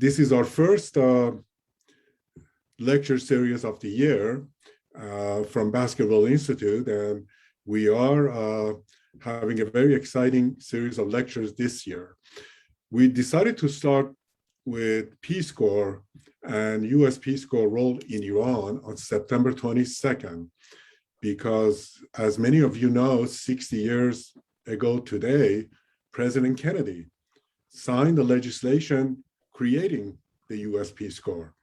this is our first lecture series of the year from Basketball Institute, and we are having a very exciting series of lectures this year. We decided to start with Peace Corps and U.S. Peace Corps role in Iran on September 22nd, because as many of you know, 60 years ago today, President Kennedy signed the legislation creating the U.S. Peace Corps.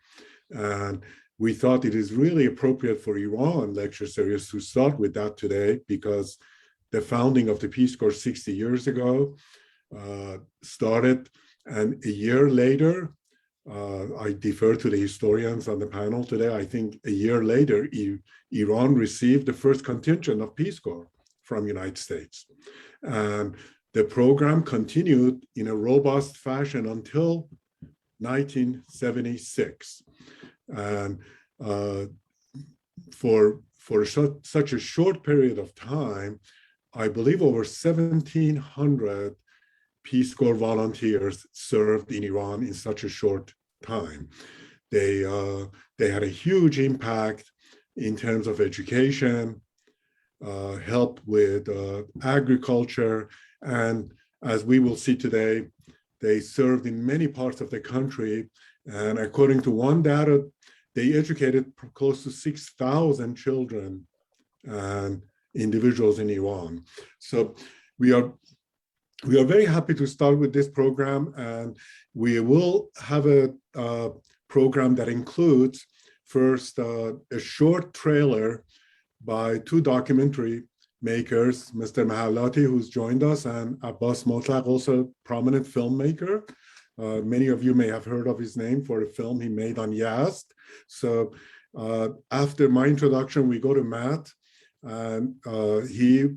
And we thought it is really appropriate for Iran lecture series to start with that today, because the founding of the Peace Corps 60 years ago started, and a year later, I defer to the historians on the panel today, I think a year later, Iran received the first contingent of Peace Corps from United States. And the program continued in a robust fashion until 1976. And for such a short period of time, I believe over 1,700 Peace Corps volunteers served in Iran in such a short time. They had a huge impact in terms of education, help with agriculture, and as we will see today, they served in many parts of the country. And according to one data, they educated close to 6,000 children and individuals in Iran. So we are very happy to start with this program, and we will have a program that includes first a short trailer by two documentary makers, Mr. Mahallati, who's joined us, and Abbas Motlaq, also a prominent filmmaker. Many of you may have heard of his name for a film he made on Yazd. So after my introduction, we go to Matt, and he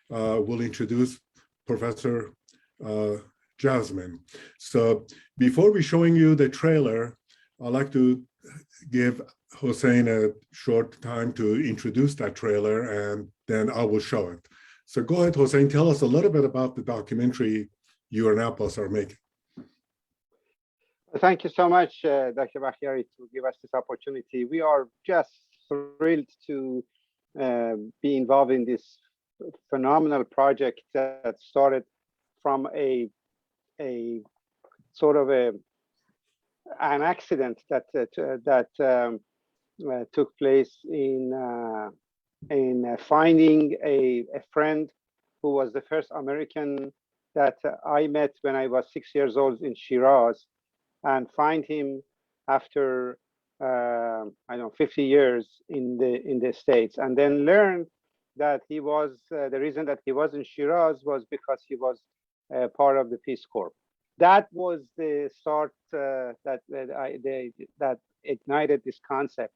will introduce Professor Jasamin. So before we showing you the trailer, I'd like to give Hossein a short time to introduce that trailer, and then I will show it. So go ahead, Hossein, tell us a little bit about the documentary you and Abbas are making. Thank you so much, Dr. Bakhtiyari, to give us this opportunity. We are just thrilled to be involved in this phenomenal project that started from a sort of an accident that took place in finding a friend who was the first American that I met when I was 6 years old in Shiraz, and find him after I don't know 50 years in the States, and then learn that he was the reason that he was in Shiraz was because he was part of the Peace Corps. That was the start that ignited this concept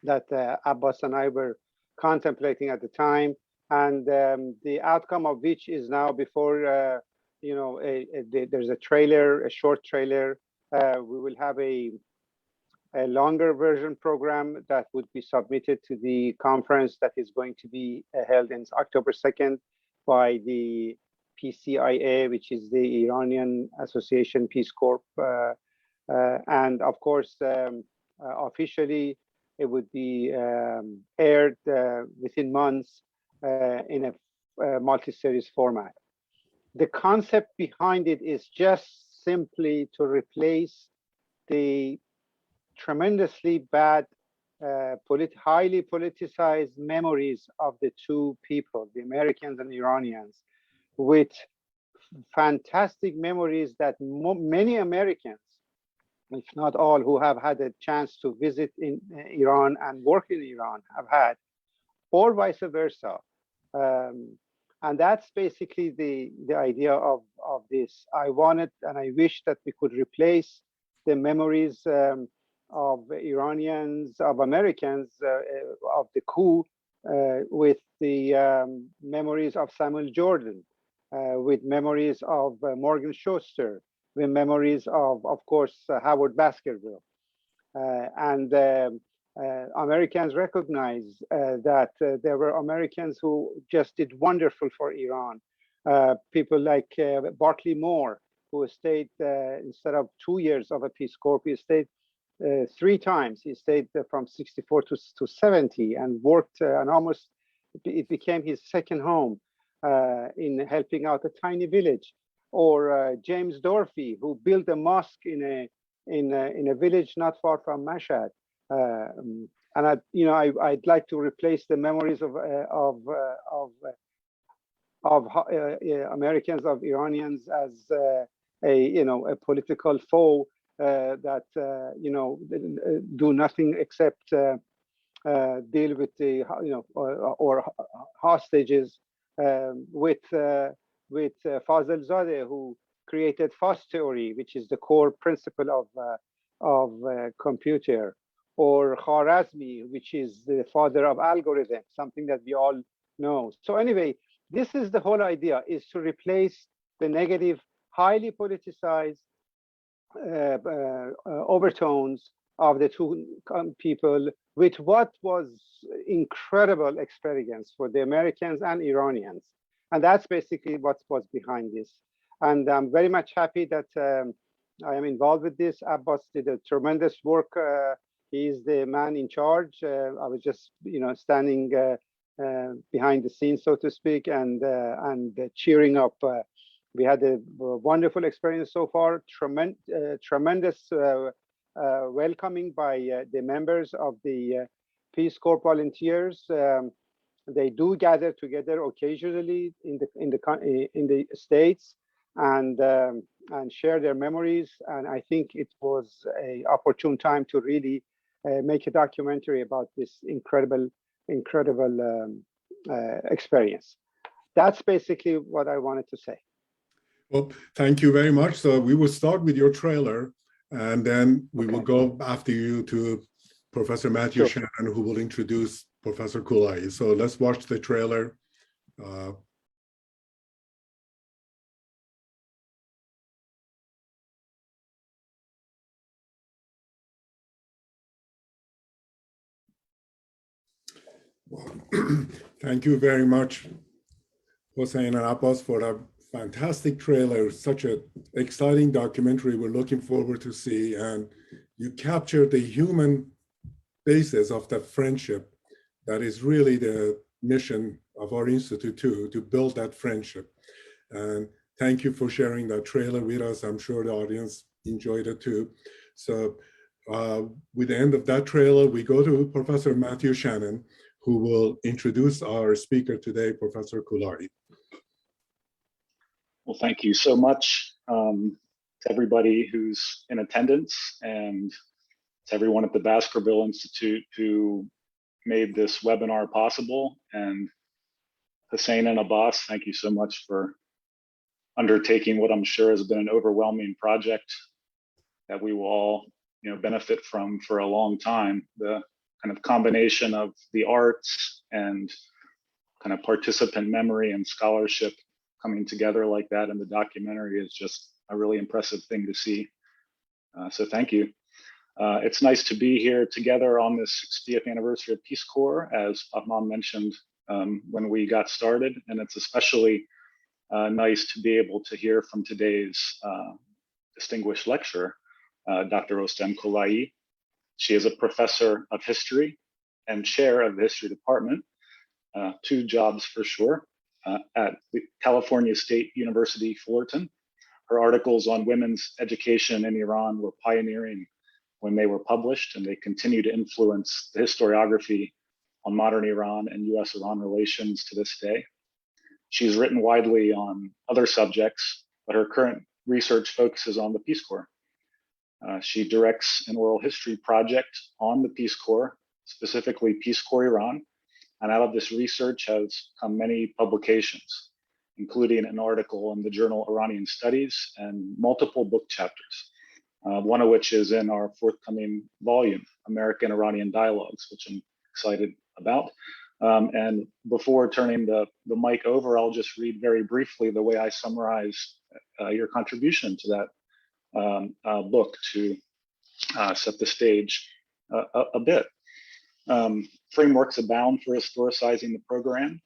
that Abbas and I were contemplating at the time, and the outcome of which is now before there's a trailer, a short trailer. We will have a longer version program that would be submitted to the conference that is going to be held in October 2nd by the PCIA, which is the Iranian Association Peace Corps. And of course, officially, it would be aired within months in a multi-series format. The concept behind it is just simply to replace the tremendously bad, highly politicized memories of the two people, the Americans and Iranians, with fantastic memories that many Americans, if not all, who have had a chance to visit in Iran and work in Iran have had, or vice versa. And that's basically the idea of this. I wanted and I wish that we could replace the memories of Iranians, of Americans, of the coup with the memories of Samuel Jordan, with memories of Morgan Schuster, with memories of course, Howard Baskerville. And Americans recognize that there were Americans who just did wonderful for Iran. People like Bartley Moore, who stayed instead of 2 years of a Peace Corps, he stayed 3 times. He stayed from 64 to 70 and worked and almost it became his second home in helping out a tiny village. Or James Dorothy, who built a mosque in a village not far from Mashhad. And I'd like to replace the memories of Americans, of Iranians, as a political foe that do nothing except deal with the or hostages with Fazlzadeh, who created FOSS theory, which is the core principle of computer, or Khwarazmi, which is the father of algorithms, something that we all know. So anyway, this is the whole idea, is to replace the negative, highly politicized overtones of the two people with what was incredible experience for the Americans and Iranians. And that's basically what was behind this. And I'm very much happy that I am involved with this. Abbas did a tremendous work. He is the man in charge. I was just, standing behind the scenes, so to speak, and cheering up. We had a wonderful experience so far. Tremendous welcoming by the members of the Peace Corps volunteers. They do gather together occasionally in the States and share their memories. And I think it was an opportune time to really make a documentary about this incredible experience. That's basically what I wanted to say. Well, thank you very much. So we will start with your trailer, and then we will go after you to Professor Matthew Shannon, who will introduce Professor Kolayi. So let's watch the trailer. Thank you very much, Hossein and Abbas, for a fantastic trailer, such an exciting documentary we're looking forward to see. And you captured the human basis of that friendship that is really the mission of our institute too, to build that friendship. And thank you for sharing that trailer with us. I'm sure the audience enjoyed it too. So with the end of that trailer, we go to Professor Matthew Shannon, who will introduce our speaker today, Professor Kolayi. Well, thank you so much to everybody who's in attendance, and to everyone at the Baskerville Institute who made this webinar possible. And Hossein and Abbas, thank you so much for undertaking what I'm sure has been an overwhelming project that we will all benefit from for a long time. The kind of combination of the arts and kind of participant memory and scholarship coming together like that in the documentary is just a really impressive thing to see. So thank you. It's nice to be here together on this 60th anniversary of Peace Corps, as Adnan mentioned when we got started. And it's especially nice to be able to hear from today's distinguished lecturer, Dr. Rostam-Kolayi. She is a professor of history and chair of the history department, 2 jobs for sure, at the California State University, Fullerton. Her articles on women's education in Iran were pioneering when they were published, and they continue to influence the historiography on modern Iran and U.S.-Iran relations to this day. She's written widely on other subjects, but her current research focuses on the Peace Corps. She directs an oral history project on the Peace Corps, specifically Peace Corps Iran, and out of this research has come many publications, including an article in the journal Iranian Studies and multiple book chapters, one of which is in our forthcoming volume, American-Iranian Dialogues, which I'm excited about. And before turning the mic over, I'll just read very briefly the way I summarize your contribution to that book to set the stage a bit. Frameworks abound for historicizing the program,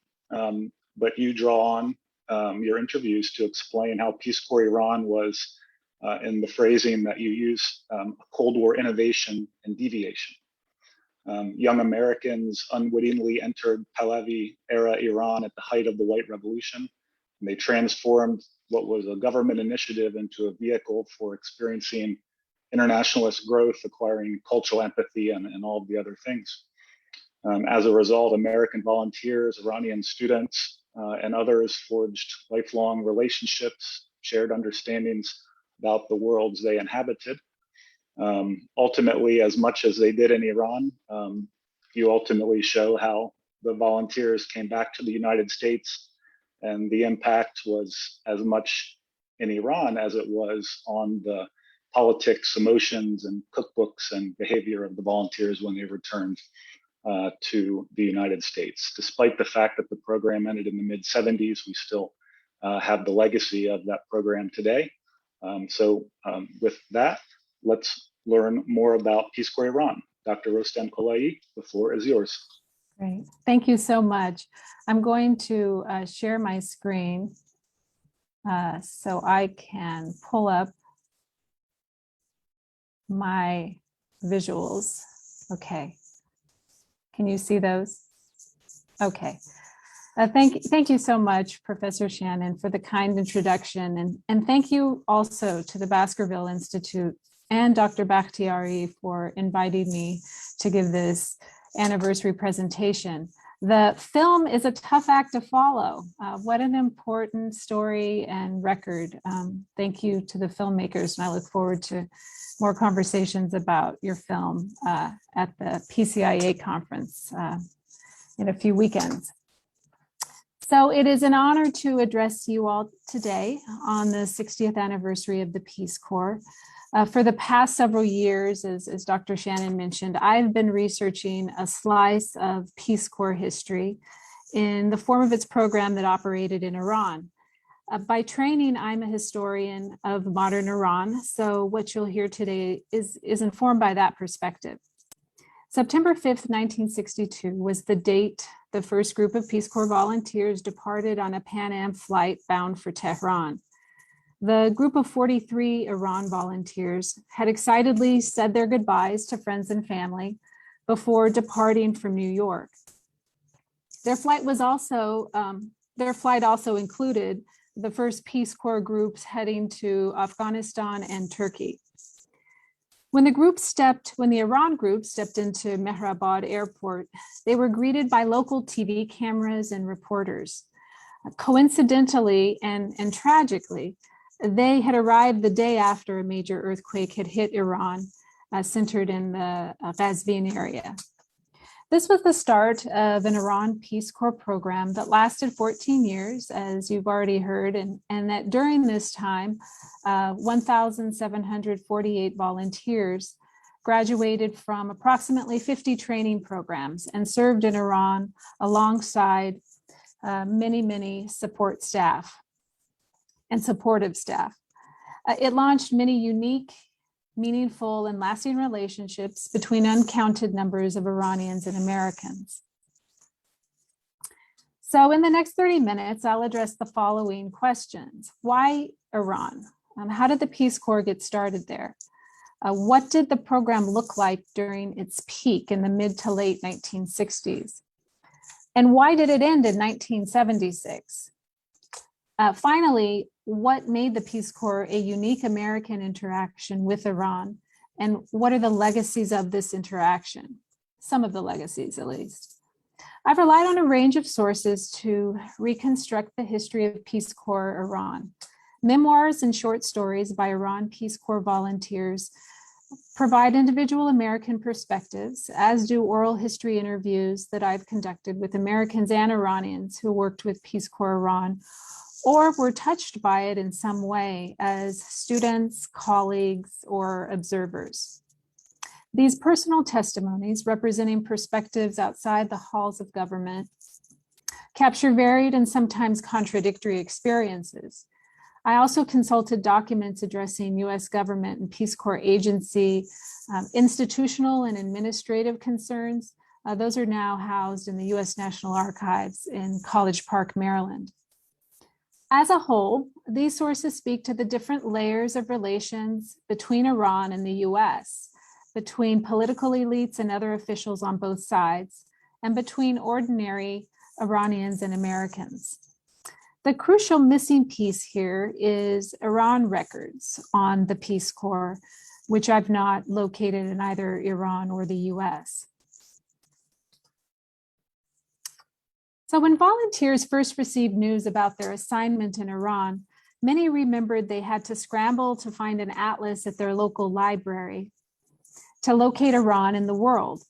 but you draw on your interviews to explain how Peace Corps Iran was, in the phrasing that you use, a Cold War innovation and deviation. Young Americans unwittingly entered Pahlavi-era Iran at the height of the White Revolution, and they transformed what was a government initiative into a vehicle for experiencing internationalist growth, acquiring cultural empathy, and all of the other things. As a result, American volunteers, Iranian students, and others forged lifelong relationships, shared understandings about the worlds they inhabited. Ultimately, as much as they did in Iran, you ultimately show how the volunteers came back to the United States, and the impact was as much in Iran as it was on the politics, emotions, and cookbooks and behavior of the volunteers when they returned to the United States. Despite the fact that the program ended in the mid-70s, we still have the legacy of that program today. With that, let's learn more about Peace Corps Iran. Dr. Rostam-Kolayi, the floor is yours. Great, thank you so much. I'm going to share my screen so I can pull up my visuals. Okay, can you see those? Okay. Thank you so much, Professor Shannon, for the kind introduction. And thank you also to the Baskerville Institute and Dr. Bakhtiari for inviting me to give this anniversary presentation. The film is a tough act to follow. What an important story and record. Thank you to the filmmakers, and I look forward to more conversations about your film at the PCIA conference in a few weekends. So it is an honor to address you all today on the 60th anniversary of the Peace Corps. For the past several years, as Dr. Shannon mentioned, I've been researching a slice of Peace Corps history in the form of its program that operated in Iran. By training, I'm a historian of modern Iran, so what you'll hear today is informed by that perspective. September 5th, 1962 was the date the first group of Peace Corps volunteers departed on a Pan Am flight bound for Tehran. The group of 43 Iran volunteers had excitedly said their goodbyes to friends and family before departing from New York. Their flight also included the first Peace Corps groups heading to Afghanistan and Turkey. When the Iran group stepped into Mehrabad airport, they were greeted by local TV cameras and reporters. Coincidentally and tragically, they had arrived the day after a major earthquake had hit Iran, centered in the Ghazvin area. This was the start of an Iran Peace Corps program that lasted 14 years, as you've already heard, and that during this time, 1,748 volunteers graduated from approximately 50 training programs and served in Iran alongside many support staff and supportive staff. It launched many unique, meaningful, and lasting relationships between uncounted numbers of Iranians and Americans. So in the next 30 minutes, I'll address the following questions. Why Iran? How did the Peace Corps get started there? What did the program look like during its peak in the mid to late 1960s? And why did it end in 1976? Finally, what made the Peace Corps a unique American interaction with Iran? And what are the legacies of this interaction? Some of the legacies, at least. I've relied on a range of sources to reconstruct the history of Peace Corps Iran. Memoirs and short stories by Iran Peace Corps volunteers provide individual American perspectives, as do oral history interviews that I've conducted with Americans and Iranians who worked with Peace Corps Iran or were touched by it in some way as students, colleagues, or observers. These personal testimonies, representing perspectives outside the halls of government, capture varied and sometimes contradictory experiences. I also consulted documents addressing U.S. government and Peace Corps agency, institutional and administrative concerns. Those are now housed in the U.S. National Archives in College Park, Maryland. As a whole, these sources speak to the different layers of relations between Iran and the US, between political elites and other officials on both sides, and between ordinary Iranians and Americans. The crucial missing piece here is Iran records on the Peace Corps, which I've not located in either Iran or the US. So when volunteers first received news about their assignment in Iran, many remembered they had to scramble to find an atlas at their local library to locate Iran in the world.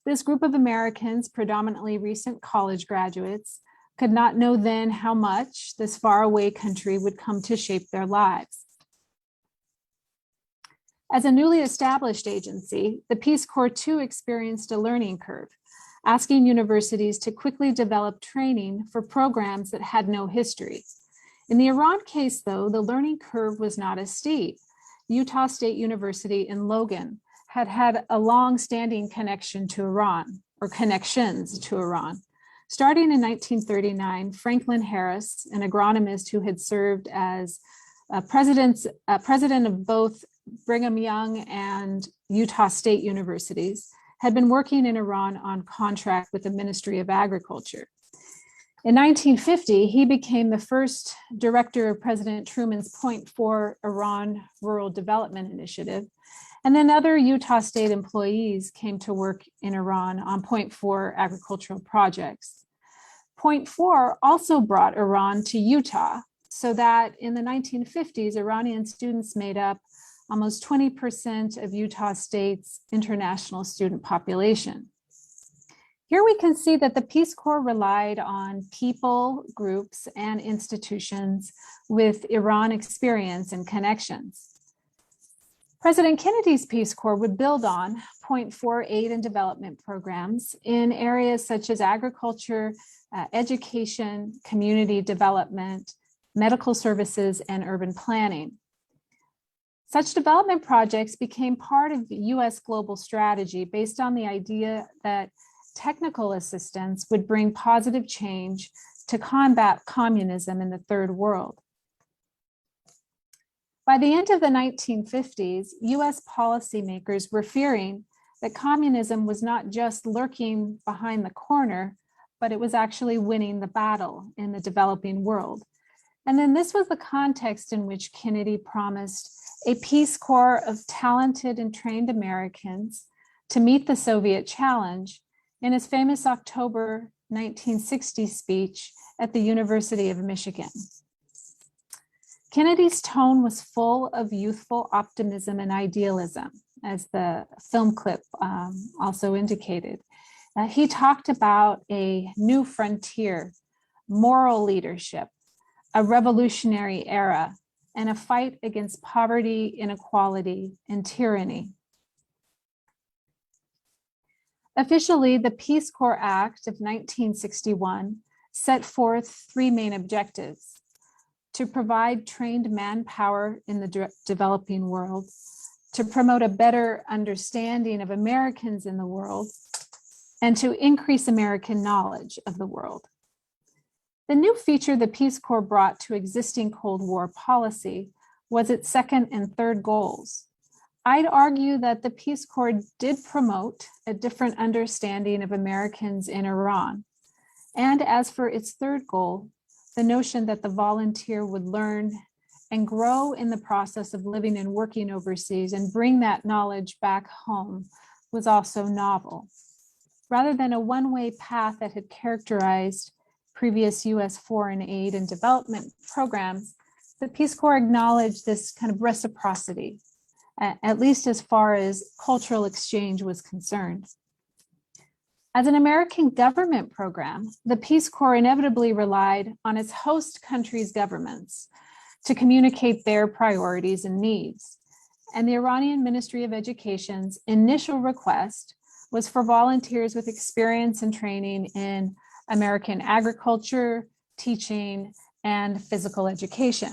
This group of Americans, predominantly recent college graduates, could not know then how much this faraway country would come to shape their lives. As a newly established agency, the Peace Corps too experienced a learning curve, asking universities to quickly develop training for programs that had no history. In the Iran case, though, the learning curve was not as steep. Utah State University in Logan had a long-standing connection to Iran, or connections to Iran. Starting in 1939, Franklin Harris, an agronomist who had served as president of both Brigham Young and Utah State Universities, had been working in Iran on contract with the Ministry of Agriculture. In 1950, he became the first director of President Truman's Point 4 Iran Rural Development Initiative. And then other Utah State employees came to work in Iran on Point 4 agricultural projects. Point 4 also brought Iran to Utah, so that in the 1950s, Iranian students made up almost 20% of Utah State's international student population. Here we can see that the Peace Corps relied on people, groups, and institutions with Iran experience and connections. President Kennedy's Peace Corps would build on Point 4 aid and development programs in areas such as agriculture, education, community development, medical services, and urban planning. Such development projects became part of the US global strategy based on the idea that technical assistance would bring positive change to combat communism in the third world. By the end of the 1950s, US policymakers were fearing that communism was not just lurking behind the corner, but it was actually winning the battle in the developing world. And then this was the context in which Kennedy promised a Peace Corps of talented and trained Americans to meet the Soviet challenge in his famous October 1960 speech at the University of Michigan. Kennedy's tone was full of youthful optimism and idealism, as the film clip also indicated. He talked about a new frontier, moral leadership, a revolutionary era, and a fight against poverty, inequality, and tyranny. Officially, the Peace Corps Act of 1961 set forth three main objectives: to provide trained manpower in the developing world, to promote a better understanding of Americans in the world, and to increase American knowledge of the world. The new feature the Peace Corps brought to existing Cold War policy was its second and third goals. I'd argue that the Peace Corps did promote a different understanding of Americans in Iran. And as for its third goal, the notion that the volunteer would learn and grow in the process of living and working overseas and bring that knowledge back home was also novel. Rather than a one-way path that had characterized previous US foreign aid and development programs, the Peace Corps acknowledged this kind of reciprocity, at least as far as cultural exchange was concerned. As an American government program, the Peace Corps inevitably relied on its host countries' governments to communicate their priorities and needs. And the Iranian Ministry of Education's initial request was for volunteers with experience and training in American agriculture, teaching, and physical education.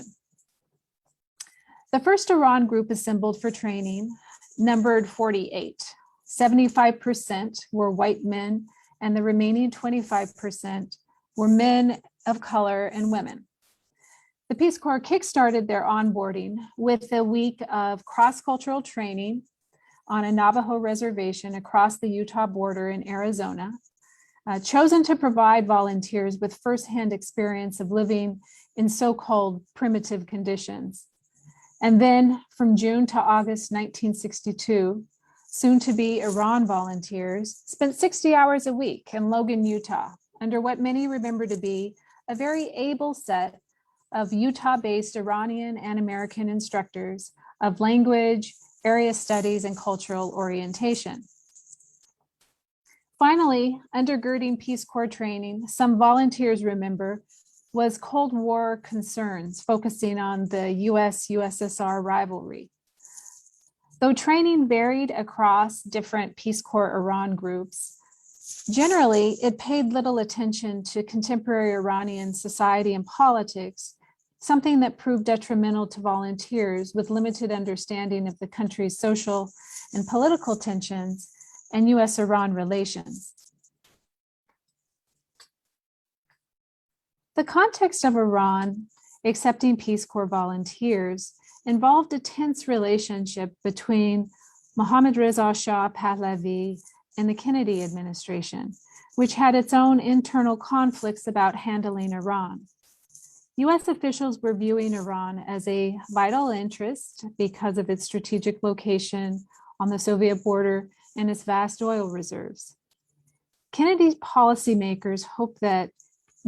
The first Iran group assembled for training numbered 48. 75% were white men, and the remaining 25% were men of color and women. The Peace Corps kickstarted their onboarding with a week of cross-cultural training on a Navajo reservation across the Utah border in Arizona, chosen to provide volunteers with firsthand experience of living in so-called primitive conditions. And then from June to August 1962, soon to be Iran volunteers spent 60 hours a week in Logan, Utah, under what many remember to be a very able set of Utah-based Iranian and American instructors of language, area studies, and cultural orientation. Finally, undergirding Peace Corps training, some volunteers remember, was Cold War concerns focusing on the U.S.-USSR rivalry. Though training varied across different Peace Corps Iran groups, generally it paid little attention to contemporary Iranian society and politics, something that proved detrimental to volunteers with limited understanding of the country's social and political tensions and U.S.-Iran relations. The context of Iran accepting Peace Corps volunteers involved a tense relationship between Mohammad Reza Shah Pahlavi and the Kennedy administration, which had its own internal conflicts about handling Iran. U.S. officials were viewing Iran as a vital interest because of its strategic location on the Soviet border and its vast oil reserves. Kennedy's policymakers hoped that,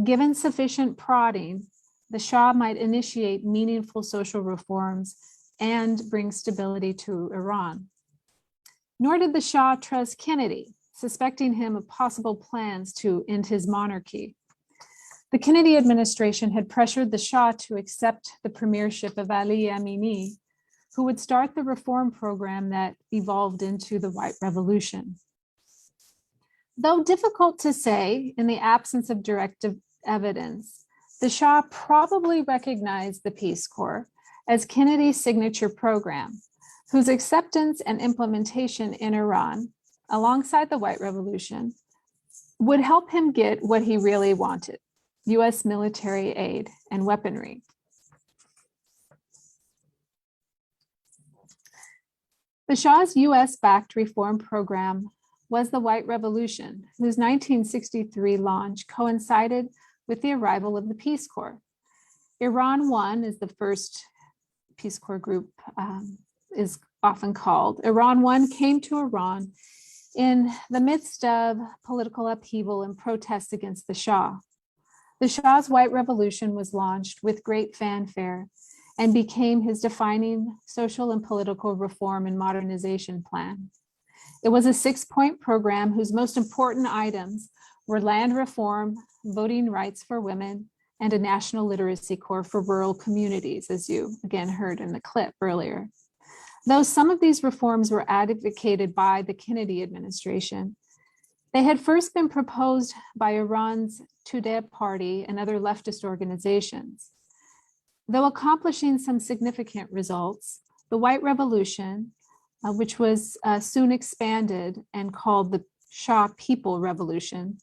given sufficient prodding, the Shah might initiate meaningful social reforms and bring stability to Iran. Nor did the Shah trust Kennedy, suspecting him of possible plans to end his monarchy. The Kennedy administration had pressured the Shah to accept the premiership of Ali Amini, who would start the reform program that evolved into the White Revolution. Though difficult to say in the absence of direct evidence, the Shah probably recognized the Peace Corps as Kennedy's signature program, whose acceptance and implementation in Iran, alongside the White Revolution, would help him get what he really wanted: U.S. military aid and weaponry. The Shah's U.S.-backed reform program was the White Revolution, whose 1963 launch coincided with the arrival of the Peace Corps. Iran-U.S. is the first Peace Corps group is often called. Iran-U.S. came to Iran in the midst of political upheaval and protests against the Shah. The Shah's White Revolution was launched with great fanfare and became his defining social and political reform and modernization plan. It was a 6-point program whose most important items were land reform, voting rights for women, and a national literacy corps for rural communities, as you again heard in the clip earlier. Though some of these reforms were advocated by the Kennedy administration, they had first been proposed by Iran's Tudeh party and other leftist organizations. Though accomplishing some significant results, the White Revolution, which was soon expanded and called the Shah People Revolution,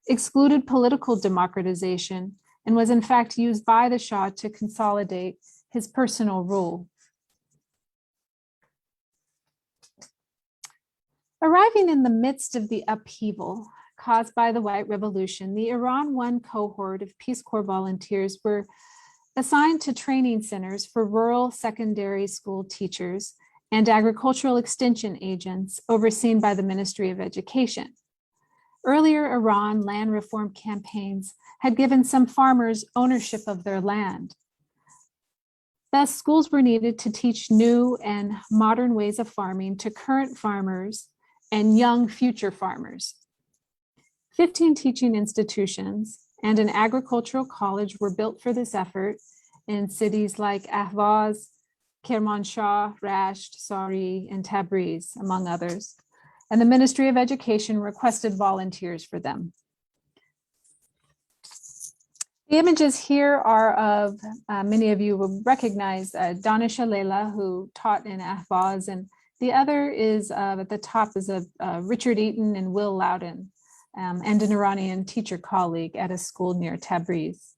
excluded political democratization and was in fact used by the Shah to consolidate his personal rule. Arriving in the midst of the upheaval caused by the White Revolution, the Iran-U.S. cohort of Peace Corps volunteers were assigned to training centers for rural secondary school teachers and agricultural extension agents overseen by the Ministry of Education. Earlier Iran land reform campaigns had given some farmers ownership of their land. Thus, schools were needed to teach new and modern ways of farming to current farmers and young future farmers. 15 teaching institutions and an agricultural college were built for this effort in cities like Ahvaz, Kermanshah, Rasht, Sari, and Tabriz, among others. And the Ministry of Education requested volunteers for them. The images here are of, many of you will recognize Danisha Leila, who taught in Ahvaz, and the other is at the top is of Richard Eaton and Will Loudon, and an Iranian teacher colleague at a school near Tabriz.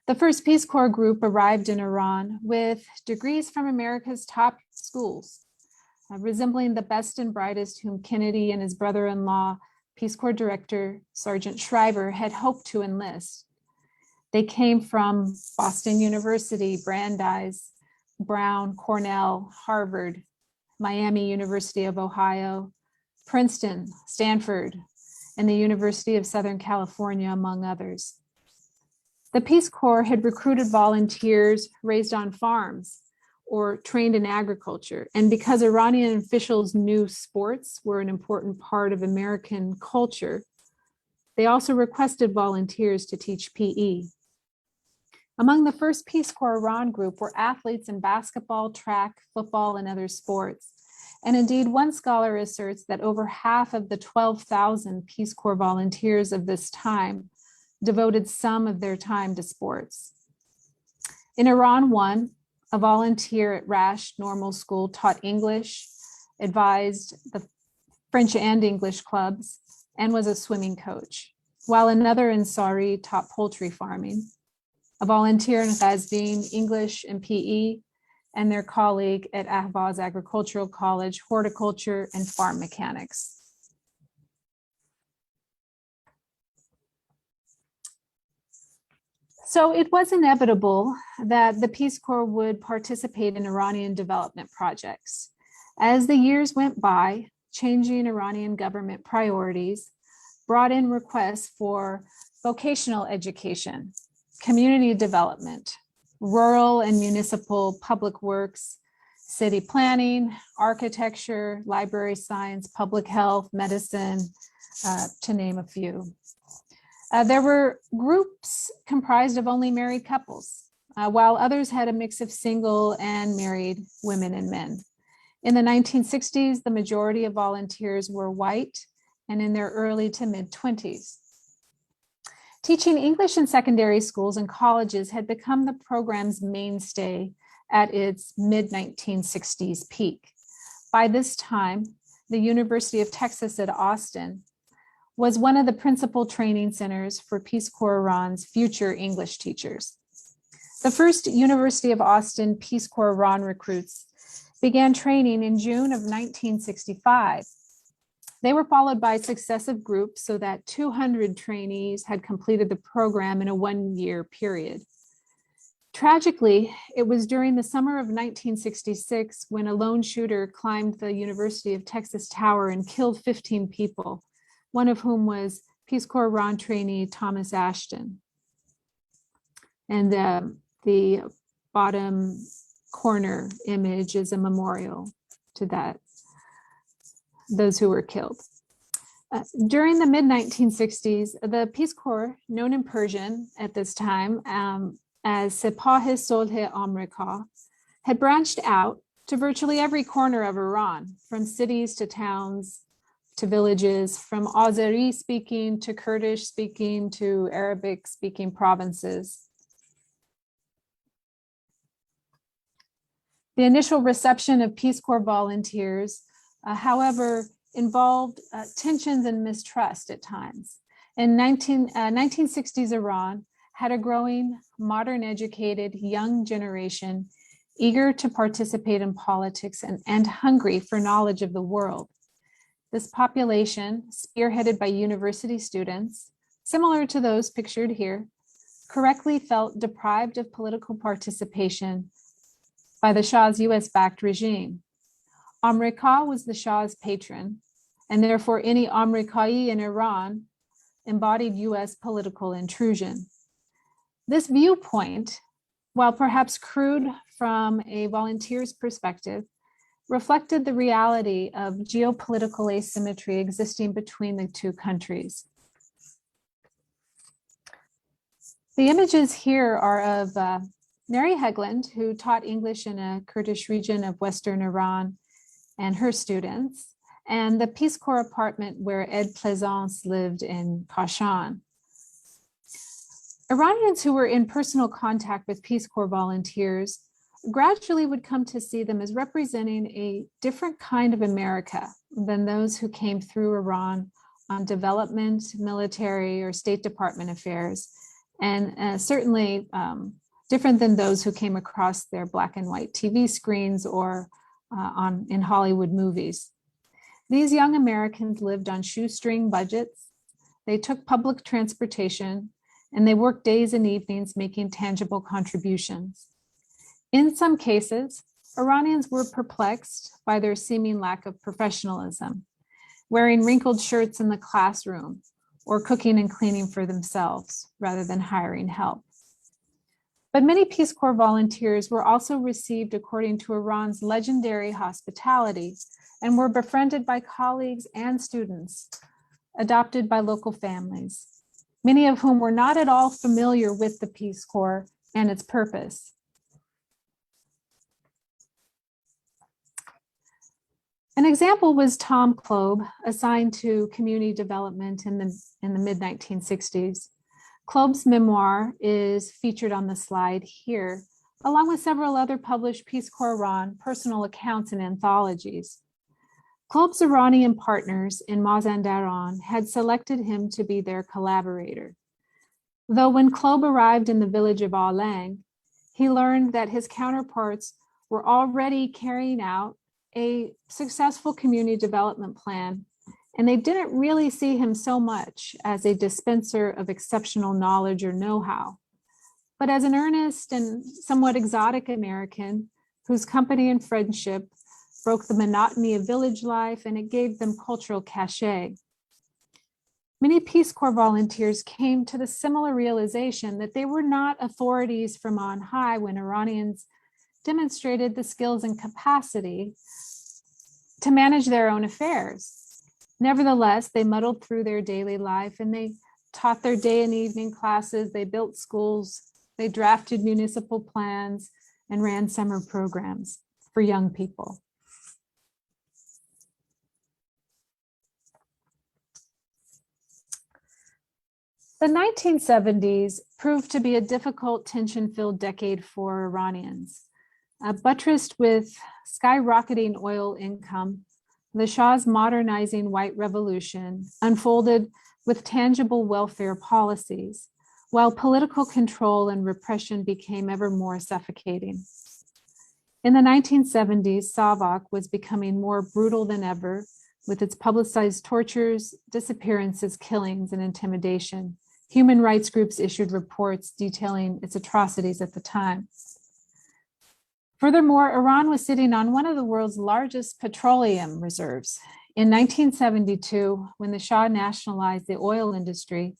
The first Peace Corps group arrived in Iran with degrees from America's top schools, resembling the best and brightest whom Kennedy and his brother-in-law, Peace Corps Director Sergeant Schreiber, had hoped to enlist. They came from Boston University, Brandeis, Brown, Cornell, Harvard, Miami University of Ohio, Princeton, Stanford, and the University of Southern California, among others. The Peace Corps had recruited volunteers raised on farms or trained in agriculture. And because Iranian officials knew sports were an important part of American culture, they also requested volunteers to teach PE. Among the first Peace Corps Iran group were athletes in basketball, track, football, and other sports. And indeed, one scholar asserts that over half of the 12,000 Peace Corps volunteers of this time devoted some of their time to sports. In Iran-U.S, a volunteer at Rash Normal School taught English, advised the French and English clubs, and was a swimming coach, while another in Sari taught poultry farming. A volunteer in Ghazvin, English and PE, and their colleague at Ahvaz Agricultural College, horticulture and farm mechanics. So it was inevitable that the Peace Corps would participate in Iranian development projects. As the years went by, changing Iranian government priorities brought in requests for vocational education, community development, rural and municipal public works, city planning, architecture, library science, public health, medicine, to name a few. There were groups comprised of only married couples, while others had a mix of single and married women and men. In the 1960s, the majority of volunteers were white and in their early to mid-20s. Teaching English in secondary schools and colleges had become the program's mainstay at its mid-1960s peak. By this time, the University of Texas at Austin was one of the principal training centers for Peace Corps Iran's future English teachers. The first University of Austin Peace Corps Iran recruits began training in June of 1965. They were followed by successive groups so that 200 trainees had completed the program in a one-year period. Tragically, it was during the summer of 1966 when a lone shooter climbed the University of Texas Tower and killed 15 people, one of whom was Peace Corps Iran trainee Thomas Ashton. And the bottom corner image is a memorial to those who were killed. During the mid-1960s, the Peace Corps, known in Persian at this time as Sepah Solh Amrika, had branched out to virtually every corner of Iran, from cities to towns to villages, from Azeri speaking to Kurdish speaking to Arabic speaking provinces. The initial reception of Peace Corps volunteers, however, involved tensions and mistrust at times. In 1960s Iran had a growing, modern educated young generation eager to participate in politics and hungry for knowledge of the world. This population, spearheaded by university students, similar to those pictured here, correctly felt deprived of political participation by the Shah's US-backed regime. Amrika was the Shah's patron, and therefore any Amrikai in Iran embodied US political intrusion. This viewpoint, while perhaps crude from a volunteer's perspective, reflected the reality of geopolitical asymmetry existing between the two countries. The images here are of Mary Hegland, who taught English in a Kurdish region of Western Iran, and her students, and the Peace Corps apartment where Ed Plaisance lived in Kashan. Iranians who were in personal contact with Peace Corps volunteers gradually would come to see them as representing a different kind of America than those who came through Iran on development, military, or State Department affairs, and certainly different than those who came across their black and white TV screens or in Hollywood movies. These young Americans lived on shoestring budgets. They took public transportation, and they worked days and evenings making tangible contributions. In some cases, Iranians were perplexed by their seeming lack of professionalism, wearing wrinkled shirts in the classroom or cooking and cleaning for themselves rather than hiring help. But many Peace Corps volunteers were also received according to Iran's legendary hospitality and were befriended by colleagues and students, adopted by local families, many of whom were not at all familiar with the Peace Corps and its purpose. An example was Tom Klob, assigned to community development in the mid-1960s. Klob's memoir is featured on the slide here, along with several other published Peace Corps Iran personal accounts and anthologies. Klob's Iranian partners in Mazandaran had selected him to be their collaborator. Though when Klob arrived in the village of Alang, he learned that his counterparts were already carrying out a successful community development plan, and they didn't really see him so much as a dispenser of exceptional knowledge or know-how, but as an earnest and somewhat exotic American whose company and friendship broke the monotony of village life, and it gave them cultural cachet. Many Peace Corps volunteers came to the similar realization that they were not authorities from on high when Iranians demonstrated the skills and capacity to manage their own affairs. Nevertheless, they muddled through their daily life, and they taught their day and evening classes, they built schools, they drafted municipal plans, and ran summer programs for young people. The 1970s proved to be a difficult, tension-filled decade for Iranians. Buttressed with skyrocketing oil income, the Shah's modernizing white revolution unfolded with tangible welfare policies, while political control and repression became ever more suffocating. In the 1970s, Savak was becoming more brutal than ever, with its publicized tortures, disappearances, killings, and intimidation. Human rights groups issued reports detailing its atrocities at the time. Furthermore, Iran was sitting on one of the world's largest petroleum reserves. In 1972, when the Shah nationalized the oil industry,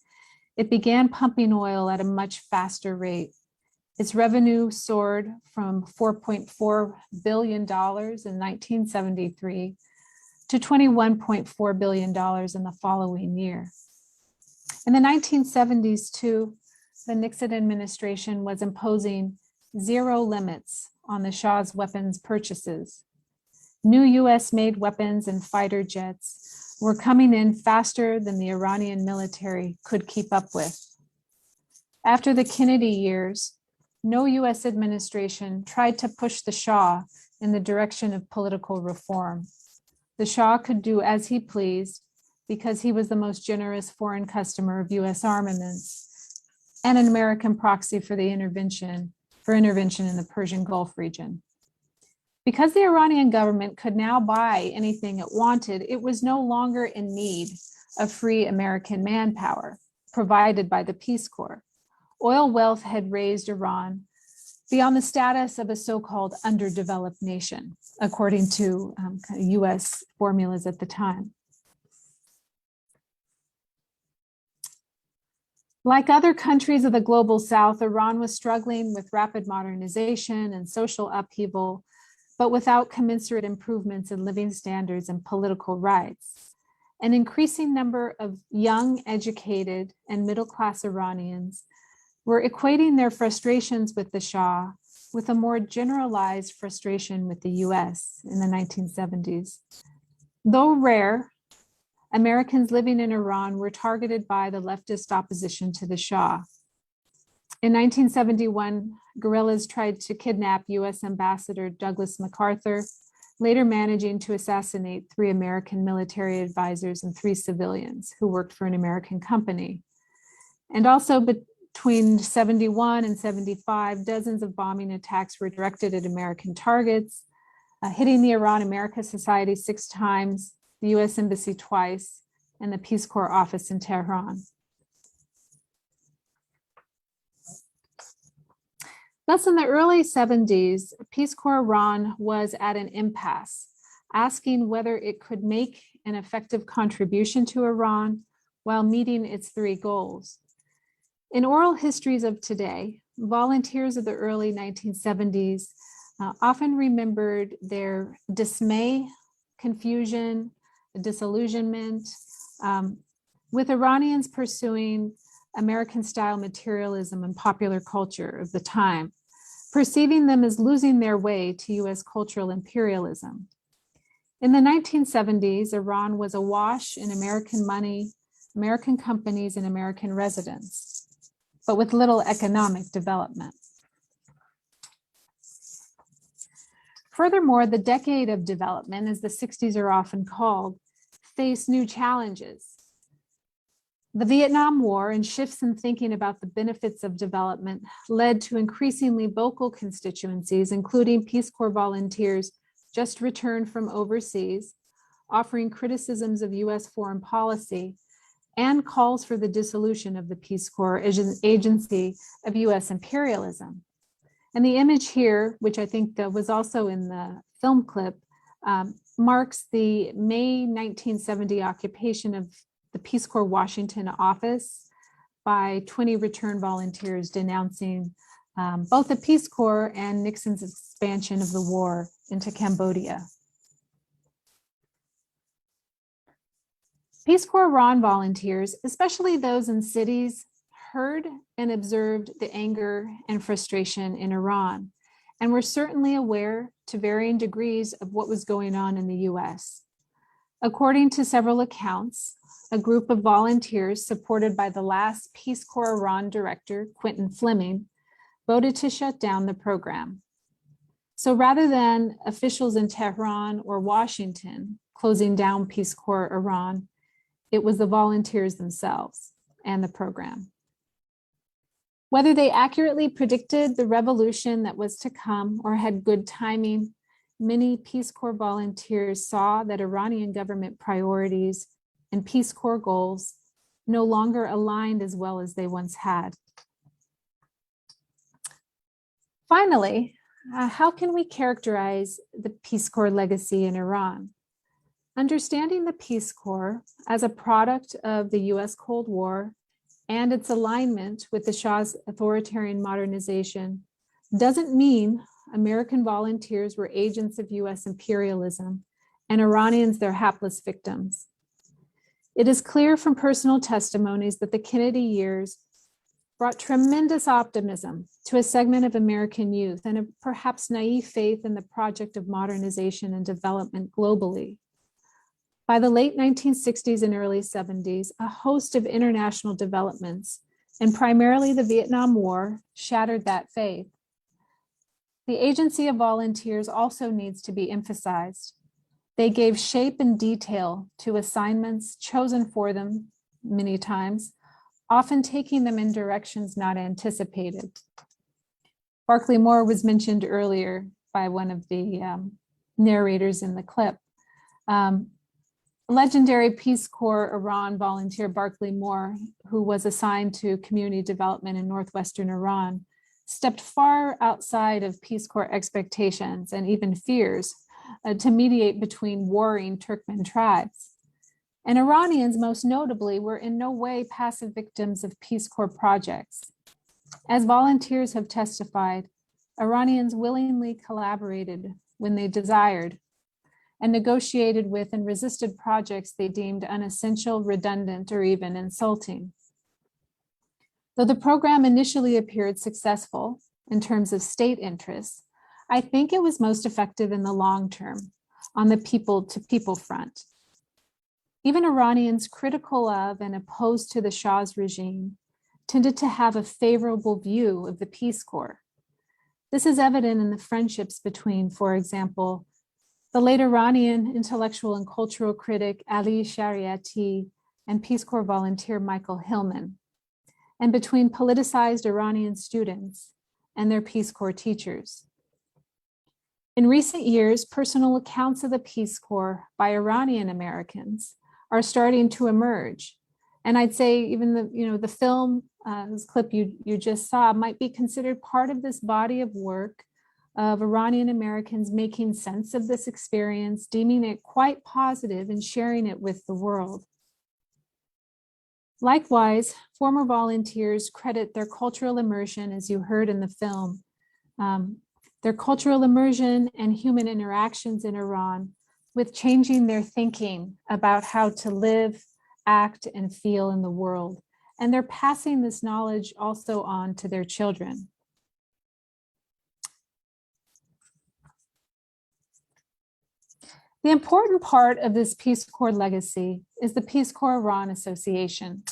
it began pumping oil at a much faster rate. Its revenue soared from $4.4 billion in 1973 to $21.4 billion in the following year. In the 1970s, too, the Nixon administration was imposing zero limits on the Shah's weapons purchases. New US-made weapons and fighter jets were coming in faster than the Iranian military could keep up with. After the Kennedy years, no US administration tried to push the Shah in the direction of political reform. The Shah could do as he pleased because he was the most generous foreign customer of US armaments and an American proxy for intervention in the Persian Gulf region. Because the Iranian government could now buy anything it wanted, it was no longer in need of free American manpower provided by the Peace Corps. Oil wealth had raised Iran beyond the status of a so-called underdeveloped nation, according to US formulas at the time. Like other countries of the global South, Iran was struggling with rapid modernization and social upheaval, but without commensurate improvements in living standards and political rights. An increasing number of young, educated, and middle-class Iranians were equating their frustrations with the Shah with a more generalized frustration with the US in the 1970s. Though rare, Americans living in Iran were targeted by the leftist opposition to the Shah. In 1971, guerrillas tried to kidnap US Ambassador Douglas MacArthur, later managing to assassinate 3 American military advisors and 3 civilians who worked for an American company. And also Between 71 and 75, dozens of bombing attacks were directed at American targets, hitting the Iran-America Society 6 times, the US Embassy twice, and the Peace Corps office in Tehran. Thus, in the early 70s, Peace Corps Iran was at an impasse, asking whether it could make an effective contribution to Iran while meeting its 3 goals. In oral histories of today, volunteers of the early 1970s often remembered their dismay, confusion, disillusionment, with Iranians pursuing American-style materialism and popular culture of the time, perceiving them as losing their way to US cultural imperialism. In the 1970s, Iran was awash in American money, American companies, and American residents, but with little economic development. Furthermore, the decade of development, as the 60s are often called, faced new challenges. The Vietnam War and shifts in thinking about the benefits of development led to increasingly vocal constituencies, including Peace Corps volunteers just returned from overseas, offering criticisms of US foreign policy and calls for the dissolution of the Peace Corps as an agency of US imperialism. And the image here, which I think was also in the film clip, marks the May 1970 occupation of the Peace Corps Washington office by 20 return volunteers denouncing both the Peace Corps and Nixon's expansion of the war into Cambodia. Peace Corps Iran volunteers, especially those in cities, heard and observed the anger and frustration in Iran, and were certainly aware to varying degrees of what was going on in the US. According to several accounts, a group of volunteers supported by the last Peace Corps Iran director, Quentin Fleming, voted to shut down the program. So rather than officials in Tehran or Washington closing down Peace Corps Iran, it was the volunteers themselves and the program. Whether they accurately predicted the revolution that was to come or had good timing, many Peace Corps volunteers saw that Iranian government priorities and Peace Corps goals no longer aligned as well as they once had. Finally, how can we characterize the Peace Corps legacy in Iran? Understanding the Peace Corps as a product of the US Cold War and its alignment with the Shah's authoritarian modernization doesn't mean American volunteers were agents of US imperialism and Iranians their hapless victims. It is clear from personal testimonies that the Kennedy years brought tremendous optimism to a segment of American youth and a perhaps naive faith in the project of modernization and development globally. By the late 1960s and early 70s, a host of international developments, and primarily the Vietnam War, shattered that faith. The agency of volunteers also needs to be emphasized. They gave shape and detail to assignments chosen for them many times, often taking them in directions not anticipated. Barclay Moore was mentioned earlier by one of the narrators in the clip. Legendary Peace Corps Iran volunteer Barclay Moore, who was assigned to community development in northwestern Iran, stepped far outside of Peace Corps expectations and even fears to mediate between warring Turkmen tribes. And Iranians, most notably, were in no way passive victims of Peace Corps projects. As volunteers have testified, Iranians willingly collaborated when they desired and negotiated with and resisted projects they deemed unessential, redundant, or even insulting. Though the program initially appeared successful in terms of state interests, I think it was most effective in the long term on the people-to-people front. Even Iranians critical of and opposed to the Shah's regime tended to have a favorable view of the Peace Corps. This is evident in the friendships between, for example, the late Iranian intellectual and cultural critic Ali Shariati and Peace Corps volunteer Michael Hillman. and between politicized Iranian students and their Peace Corps teachers. In recent years, personal accounts of the Peace Corps by Iranian Americans are starting to emerge. And I'd say even the film, this clip you just saw, might be considered part of this body of work of Iranian Americans making sense of this experience, deeming it quite positive and sharing it with the world. Likewise, former volunteers credit their cultural immersion, as you heard in the film, their cultural immersion and human interactions in Iran with changing their thinking about how to live, act, and feel in the world. And they're passing this knowledge also on to their children. The important part of this Peace Corps legacy is the Peace Corps Iran Association.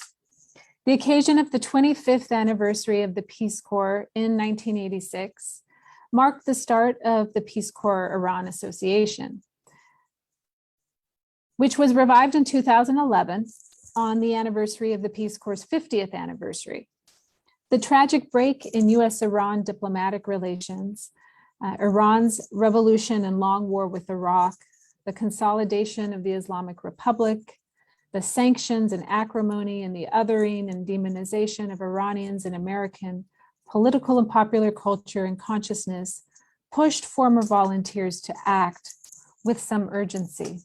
The occasion of the 25th anniversary of the Peace Corps in 1986 marked the start of the Peace Corps Iran Association, which was revived in 2011 on the anniversary of the Peace Corps' 50th anniversary. The tragic break in U.S.-Iran diplomatic relations, Iran's revolution and long war with Iraq, the consolidation of the Islamic Republic, the sanctions and acrimony and the othering and demonization of Iranians and American political and popular culture and consciousness pushed former volunteers to act with some urgency.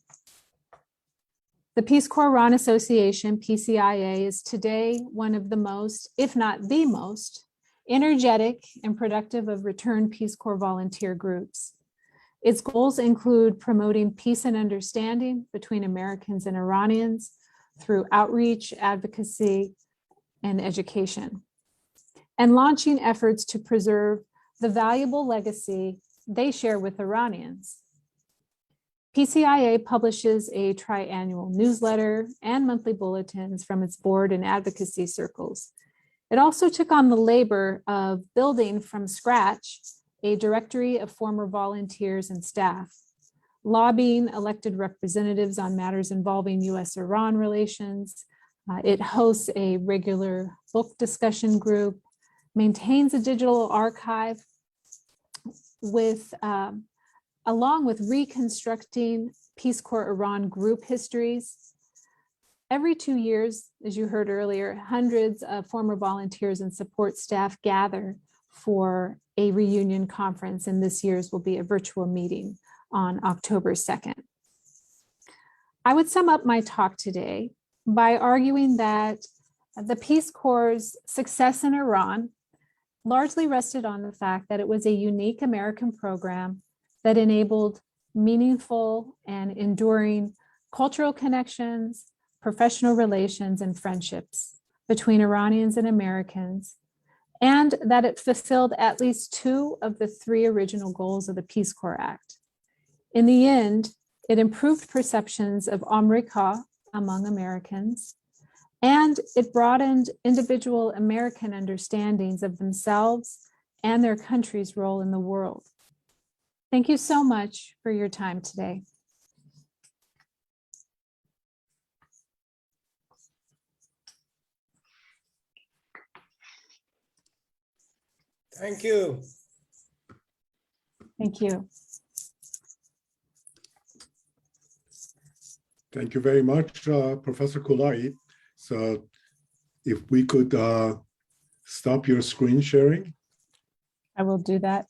The Peace Corps Iran Association, PCIA, is today one of the most, if not the most, energetic and productive of returned Peace Corps volunteer groups. Its goals include promoting peace and understanding between Americans and Iranians through outreach, advocacy, and education, and launching efforts to preserve the valuable legacy they share with Iranians. PCIA publishes a triannual newsletter and monthly bulletins from its board and advocacy circles. It also took on the labor of building from scratch a directory of former volunteers and staff, lobbying elected representatives on matters involving U.S.-Iran relations. It hosts a regular book discussion group, maintains a digital archive along with reconstructing Peace Corps Iran group histories. Every 2 years, as you heard earlier, hundreds of former volunteers and support staff gather for a reunion conference, and this year's will be a virtual meeting on October 2nd. I would sum up my talk today by arguing that the Peace Corps' success in Iran largely rested on the fact that it was a unique American program that enabled meaningful and enduring cultural connections, professional relations, and friendships between Iranians and Americans, and that it fulfilled at least 2 of the 3 original goals of the Peace Corps Act. In the end, it improved perceptions of America among Americans, and it broadened individual American understandings of themselves and their country's role in the world. Thank you so much for your time today. Thank you. Thank you. Thank you very much, Professor Kolayi. So if we could stop your screen sharing. I will do that.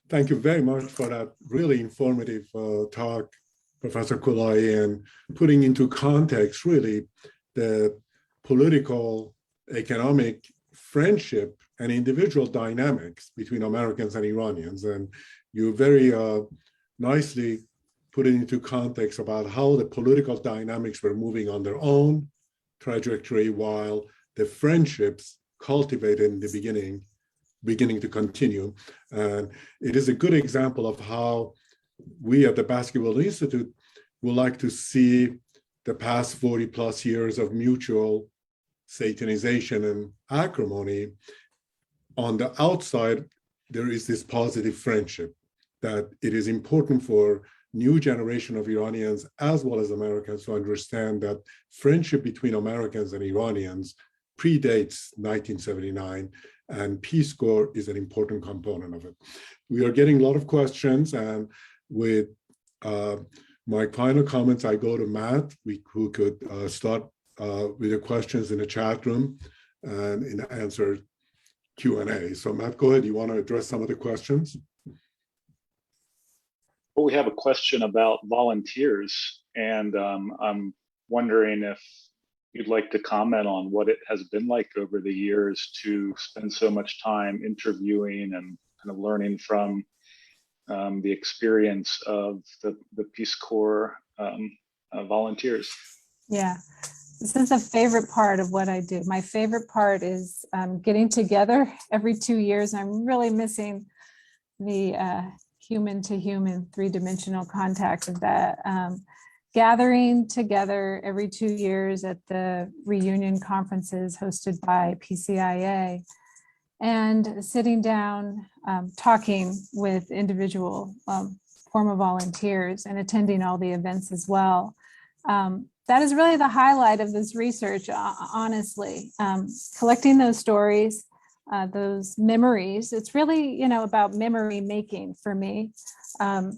Thank you very much for that really informative talk, Professor Kolayi, and putting into context really the political, economic, friendship, and individual dynamics between Americans and Iranians. And you very nicely put it into context about how the political dynamics were moving on their own trajectory while the friendships cultivated in the beginning to continue. And it is a good example of how we at the Basketball Institute would like to see the past 40 plus years of mutual satanization and acrimony. On the outside, there is this positive friendship that it is important for new generation of Iranians as well as Americans to understand that friendship between Americans and Iranians predates 1979, and Peace Corps is an important component of it. We are getting a lot of questions, and with my final comments, I go to Matt, who could start with the questions in the chat room and answer Q&A. So Matt, go ahead. You want to address some of the questions? Well, we have a question about volunteers, and I'm wondering if you'd like to comment on what it has been like over the years to spend so much time interviewing and kind of learning from the experience of the Peace Corps volunteers. Yeah, this is a favorite part of what I do. My favorite part is getting together every 2 years. I'm really missing the human to human three-dimensional contact of that. Gathering together every 2 years at the reunion conferences hosted by PCIA and sitting down, talking with individual former volunteers and attending all the events as well. That is really the highlight of this research, honestly. Collecting those stories, those memories. It's really, about memory making for me. I'm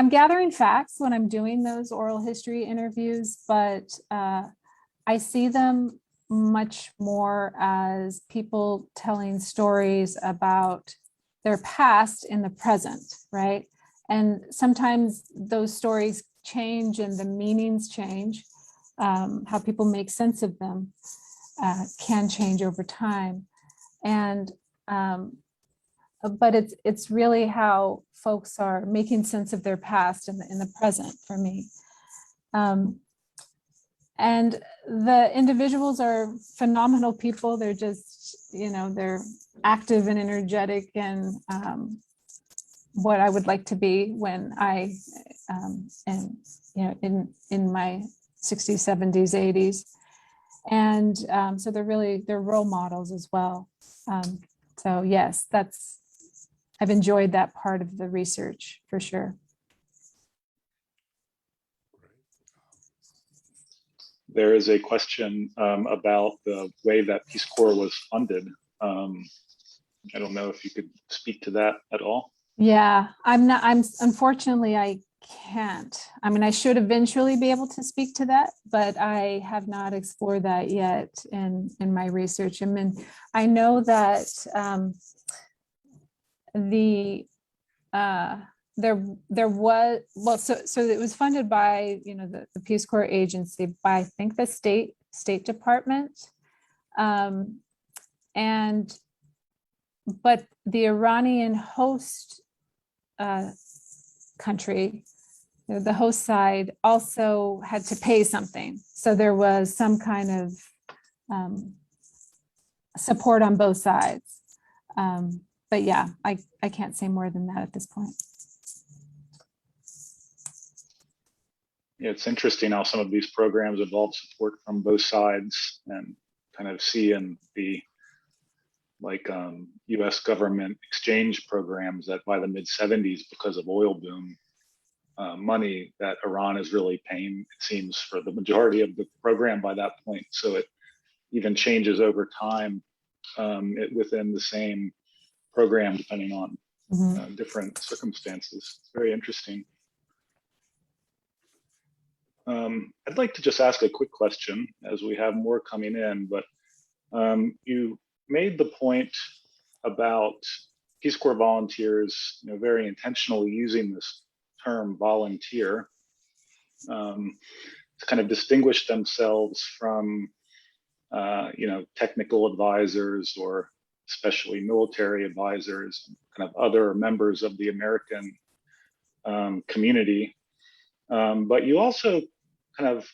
gathering facts when I'm doing those oral history interviews, but I see them much more as people telling stories about their past in the present, right? And sometimes those stories change and the meanings change. How people make sense of them can change over time. And but it's really how folks are making sense of their past in the present for me. And the individuals are phenomenal people. They're just, they're active and energetic and what I would like to be when I am, in my 60s, 70s, 80s. And so they're role models as well. So yes, I've enjoyed that part of the research for sure. There is a question about the way that Peace Corps was funded. I don't know if you could speak to that at all. Yeah, unfortunately, I can't. I mean, I should eventually be able to speak to that, but I have not explored that yet in my research. I mean, I know that there was, well, so it was funded by, the Peace Corps agency by, I think, the State Department. But the Iranian host country, the host side, also had to pay something. So there was some kind of support on both sides. But yeah, I can't say more than that at this point. Yeah, it's interesting how some of these programs involve support from both sides, and kind of see in the U.S. government exchange programs that by the mid-'70s, because of oil boom money, that Iran is really paying, it seems, for the majority of the program by that point. So it even changes over time within the same program, depending on different circumstances. It's very interesting. I'd like to just ask a quick question as we have more coming in, but you made the point about Peace Corps volunteers, very intentionally using this term volunteer to kind of distinguish themselves from, technical advisors or especially military advisors, kind of other members of the American community. But you also kind of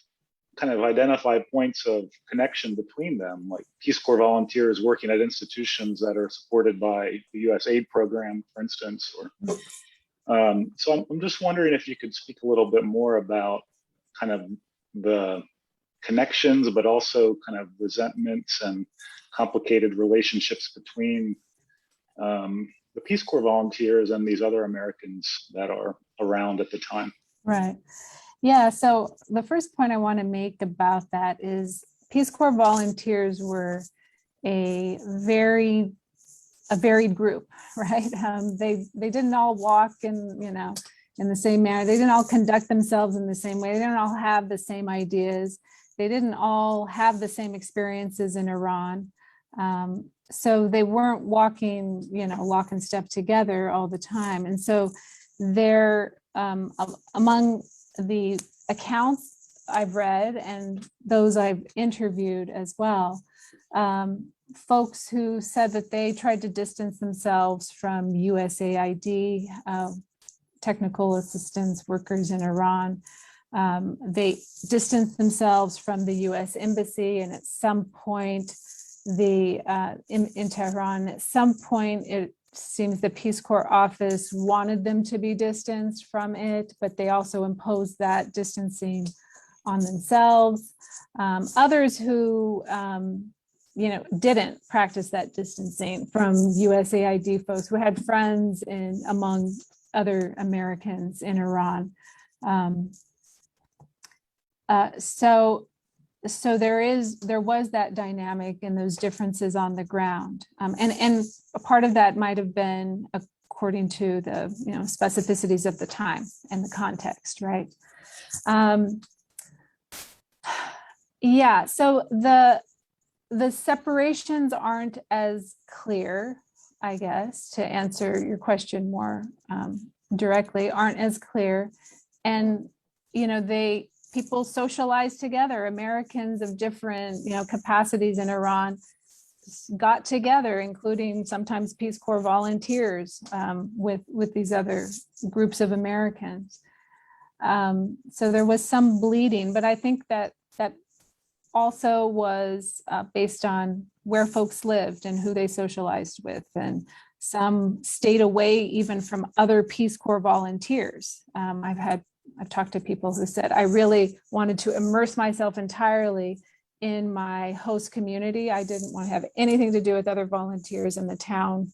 identify points of connection between them, like Peace Corps volunteers working at institutions that are supported by the U.S. aid program, for instance. Or so I'm just wondering if you could speak a little bit more about kind of the connections, but also kind of resentments and complicated relationships between the Peace Corps volunteers and these other Americans that are around at the time. Right. Yeah. So the first point I want to make about that is Peace Corps volunteers were a varied group, right? They didn't all walk in the same manner. They didn't all conduct themselves in the same way. They didn't all have the same ideas. They didn't all have the same experiences in Iran. So they weren't walking, lock and step together all the time. And so they're among the accounts I've read and those I've interviewed as well, folks who said that they tried to distance themselves from USAID, technical assistance workers in Iran. They distanced themselves from the US Embassy, and at some point, in Tehran, at some point, it seems the Peace Corps office wanted them to be distanced from it, but they also imposed that distancing on themselves. Others who, didn't practice that distancing from USAID folks who had friends among other Americans in Iran. So there was that dynamic and those differences on the ground. And a part of that might have been according to the specificities of the time and the context, right? Yeah, so the separations aren't as clear, I guess, to answer your question more directly, aren't as clear. And, people socialize together. Americans of different, capacities in Iran got together, including sometimes Peace Corps volunteers with these other groups of Americans. So there was some bleeding, but I think that also was based on where folks lived and who they socialized with, and some stayed away even from other Peace Corps volunteers. I've talked to people who said, I really wanted to immerse myself entirely in my host community. I didn't want to have anything to do with other volunteers in the town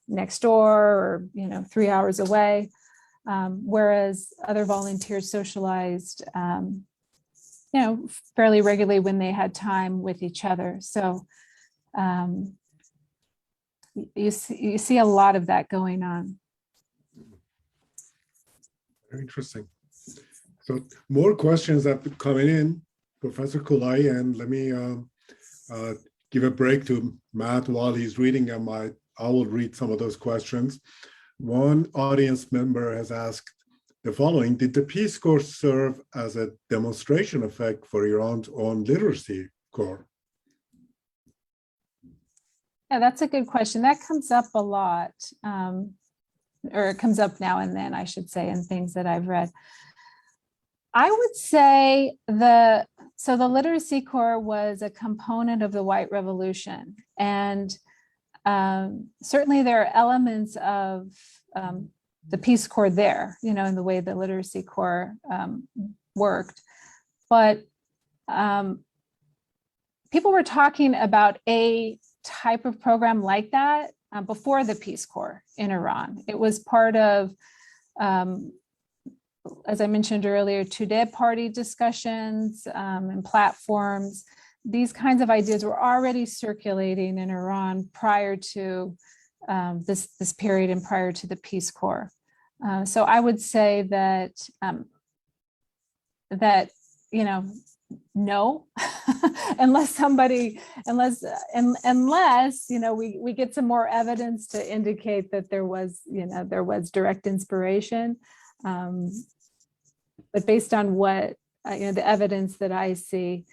next door or 3 hours away. Whereas other volunteers socialized fairly regularly when they had time with each other. So you see a lot of that going on. Very interesting. So more questions have been coming in, Professor Kolayi, and let me give a break to Matt while he's reading them. I will read some of those questions. One audience member has asked the following: did the Peace Corps serve as a demonstration effect for Iran's own literacy corps? Yeah, that's a good question. That comes up a lot, or it comes up now and then, I should say, in things that I've read. I would say the Literacy Corps was a component of the White Revolution, and certainly there are elements of the Peace Corps there, in the way the Literacy Corps worked. But people were talking about a type of program like that before the Peace Corps in Iran. It was part of, as I mentioned earlier, Tudeh party discussions and platforms. These kinds of ideas were already circulating in Iran prior to this period and prior to the Peace Corps. So I would say that no, unless we get some more evidence to indicate that there was direct inspiration. But based on what the evidence that I see,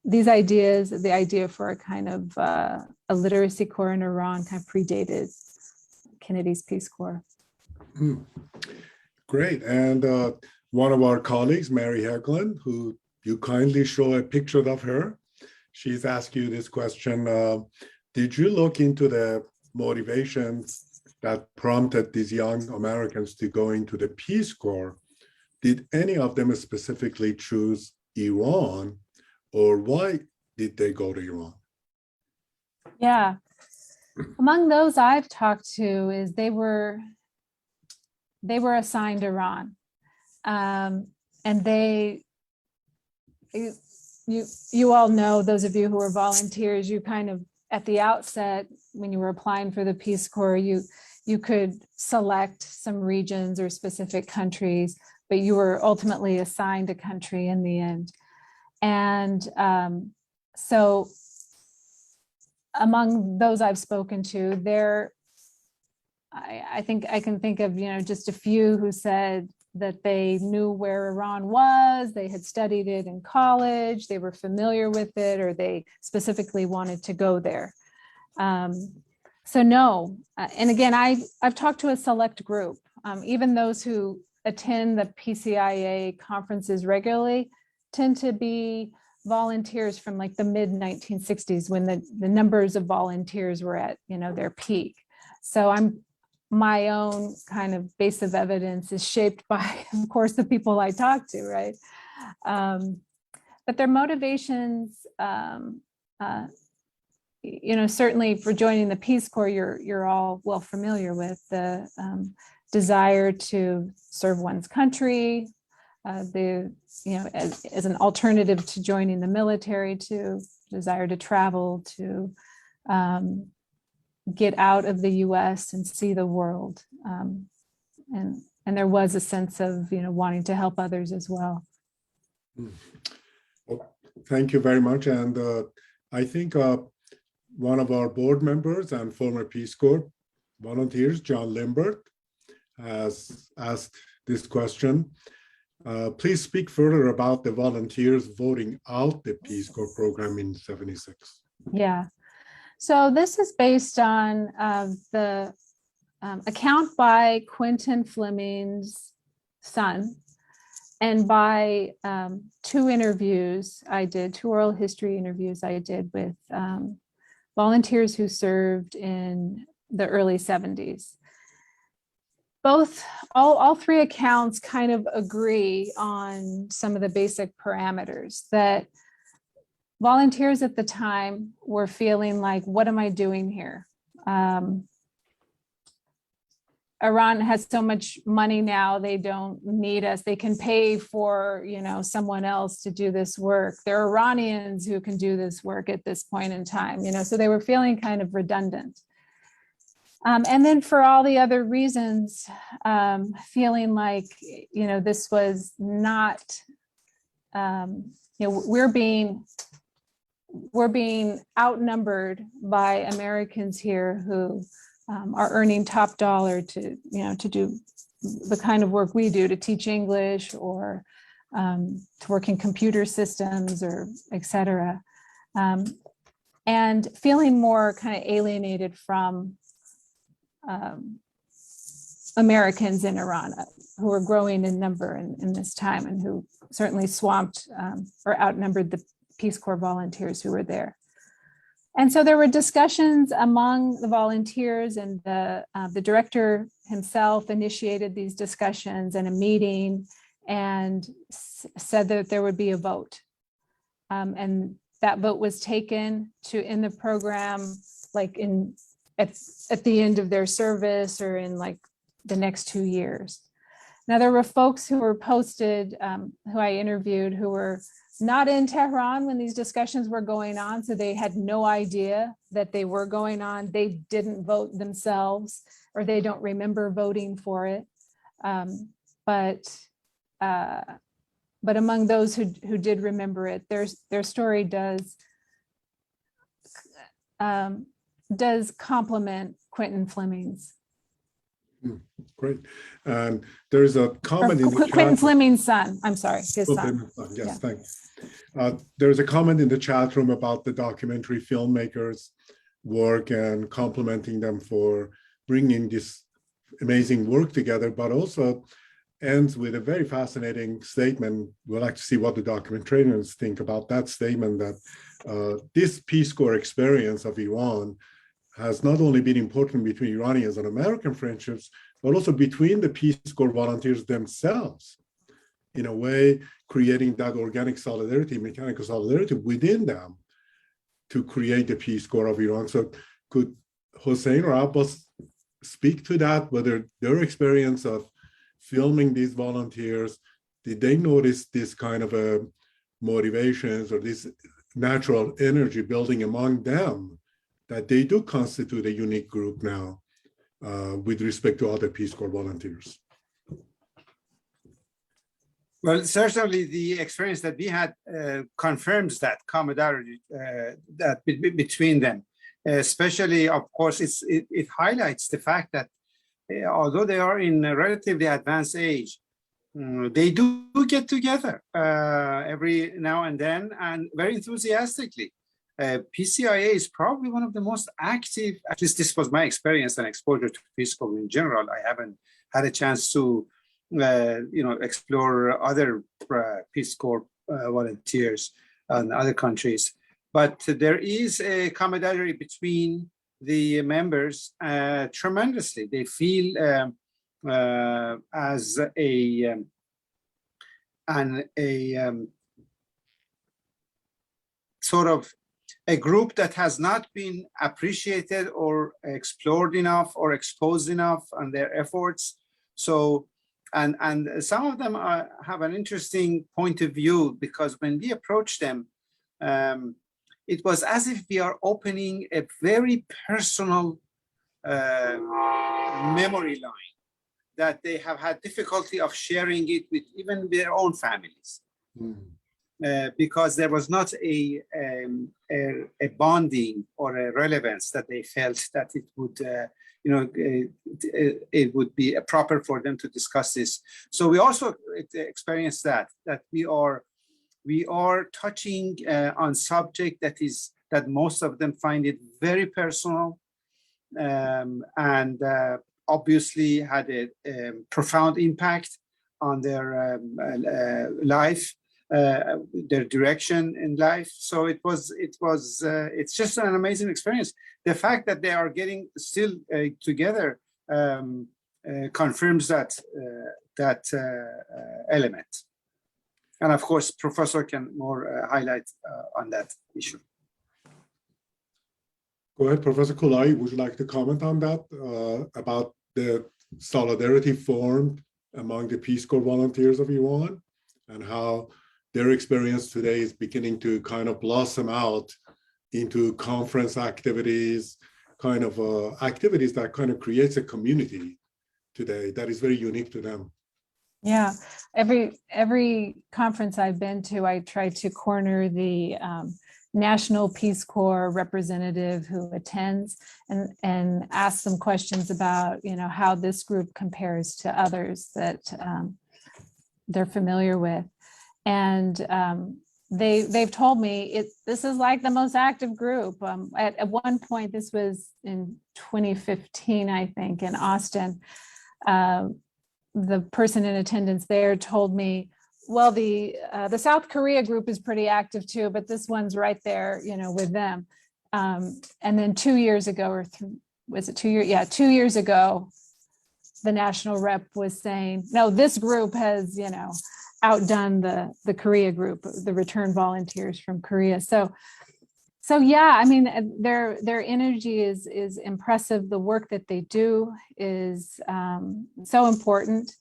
these ideas, the idea for a kind of a literacy corps in Iran, kind of predated Kennedy's Peace Corps. Great. And one of our colleagues, Mary Hecklin, who you kindly show a picture of her, she's asked you this question. Did you look into the motivations that prompted these young Americans to go into the Peace Corps? Did any of them specifically choose Iran, or why did they go to Iran? Yeah. Among those I've talked to is they were assigned Iran. And you all know, those of you who are volunteers, you kind of, at the outset, when you were applying for the Peace Corps, you could select some regions or specific countries, but you were ultimately assigned a country in the end. And so among those I've spoken to, I think I can think of, just a few who said that they knew where Iran was, they had studied it in college, they were familiar with it, or they specifically wanted to go there. So no, and again, I've talked to a select group, even those who attend the PCIA conferences regularly tend to be volunteers from like the mid 1960s when the numbers of volunteers were at, their peak. So my own kind of base of evidence is shaped by, of course, the people I talk to, right? But their motivations, certainly for joining the Peace Corps, you're all well familiar with the desire to serve one's country, as an alternative to joining the military, to desire to travel, to get out of the U.S. and see the world. And there was a sense of, wanting to help others as well. Well, thank you very much. And I think one of our board members and former Peace Corps volunteers, John Limbert, has asked this question. Please speak further about the volunteers voting out the Peace Corps program in '76. Yeah. So this is based on the account by Quentin Fleming's son, and by two oral history interviews I did with volunteers who served in the early 70s. All three accounts kind of agree on some of the basic parameters, that volunteers at the time were feeling like, what am I doing here? Iran has so much money now, they don't need us. They can pay for, someone else to do this work. There are Iranians who can do this work at this point in time, so they were feeling kind of redundant. And then for all the other reasons, feeling like, this was not, we're being outnumbered by Americans here who are earning top dollar to do the kind of work we do, to teach English or to work in computer systems or et cetera. And feeling more kind of alienated from Americans in Iran, who are growing in number in this time, and who certainly swamped or outnumbered the Peace Corps volunteers who were there. And so there were discussions among the volunteers, and the director himself initiated these discussions in a meeting and said that there would be a vote. And that vote was taken to end the program like at the end of their service, or in like the next 2 years. Now, there were folks who were posted, who I interviewed, who were not in Tehran when these discussions were going on, so they had no idea that they were going on. They didn't vote themselves, or they don't remember voting for it. But among those who did remember it, their story does complement Quentin Fleming's. Great. And there's a comment in the chat. Quentin Fleming's son. I'm sorry, his son. Yes, Yeah. thanks. There's a comment in the chat room about the documentary filmmakers' work and complimenting them for bringing this amazing work together, but also ends with a very fascinating statement. We'd like to see what the documentarians think about that statement, that this Peace Corps experience of Iran has not only been important between Iranians and American friendships, but also between the Peace Corps volunteers themselves, in a way, creating that organic solidarity, mechanical solidarity within them to create the Peace Corps of Iran. So could Hossein or Abbas speak to that, whether their experience of filming these volunteers, did they notice this kind of a motivations or this natural energy building among them, that they do constitute a unique group now with respect to other Peace Corps volunteers? Well, certainly the experience that we had confirms that camaraderie between them. Especially, of course, it highlights the fact that although they are in a relatively advanced age, they do get together every now and then, and very enthusiastically. PCIA is probably one of the most active, at least this was my experience and exposure to Peace Corps in general. I haven't had a chance to explore other Peace Corps volunteers in other countries. But there is a camaraderie between the members tremendously. They feel as a sort of a group that has not been appreciated or explored enough or exposed enough on their efforts. So, and some of them have an interesting point of view, because when we approach them, it was as if we are opening a very personal memory line that they have had difficulty of sharing it with even their own families. Because there was not a bonding or a relevance that they felt that it would, it would be proper for them to discuss this. So we also experienced that we are touching on subject that most of them find it very personal, and obviously had a profound impact on their life. Their direction in life. So it's just an amazing experience. The fact that they are getting still together confirms that element. And of course, Professor can more highlight on that issue. Go ahead, Professor Kolayi. Would you like to comment on that, about the solidarity formed among the Peace Corps volunteers of Iran, and how their experience today is beginning to kind of blossom out into conference activities, kind of activities that kind of creates a community today that is very unique to them? Yeah, every conference I've been to, I try to corner the National Peace Corps representative who attends and ask them questions about, how this group compares to others that they're familiar with. And they've told me this is like the most active group. At one point, this was in 2015, I think, in Austin. The person in attendance there told me, well, the South Korea group is pretty active too, but this one's right there, with them. And then 2 years ago, was it 2 years? Yeah, 2 years ago, the national rep was saying, no, this group has, outdone the Korea group, the return volunteers from Korea. So yeah, I mean, their energy is impressive. The work that they do is so important,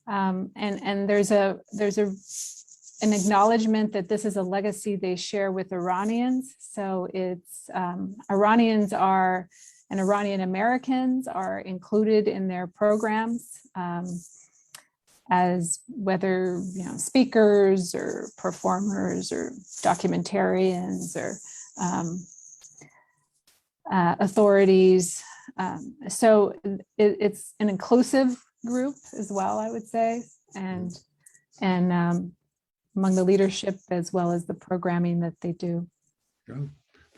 and there's an acknowledgement that this is a legacy they share with Iranians. So it's Iranians and Iranian Americans are included in their programs. As whether speakers or performers or documentarians or authorities. So it's an inclusive group as well, I would say, and among the leadership as well as the programming that they do. Yeah,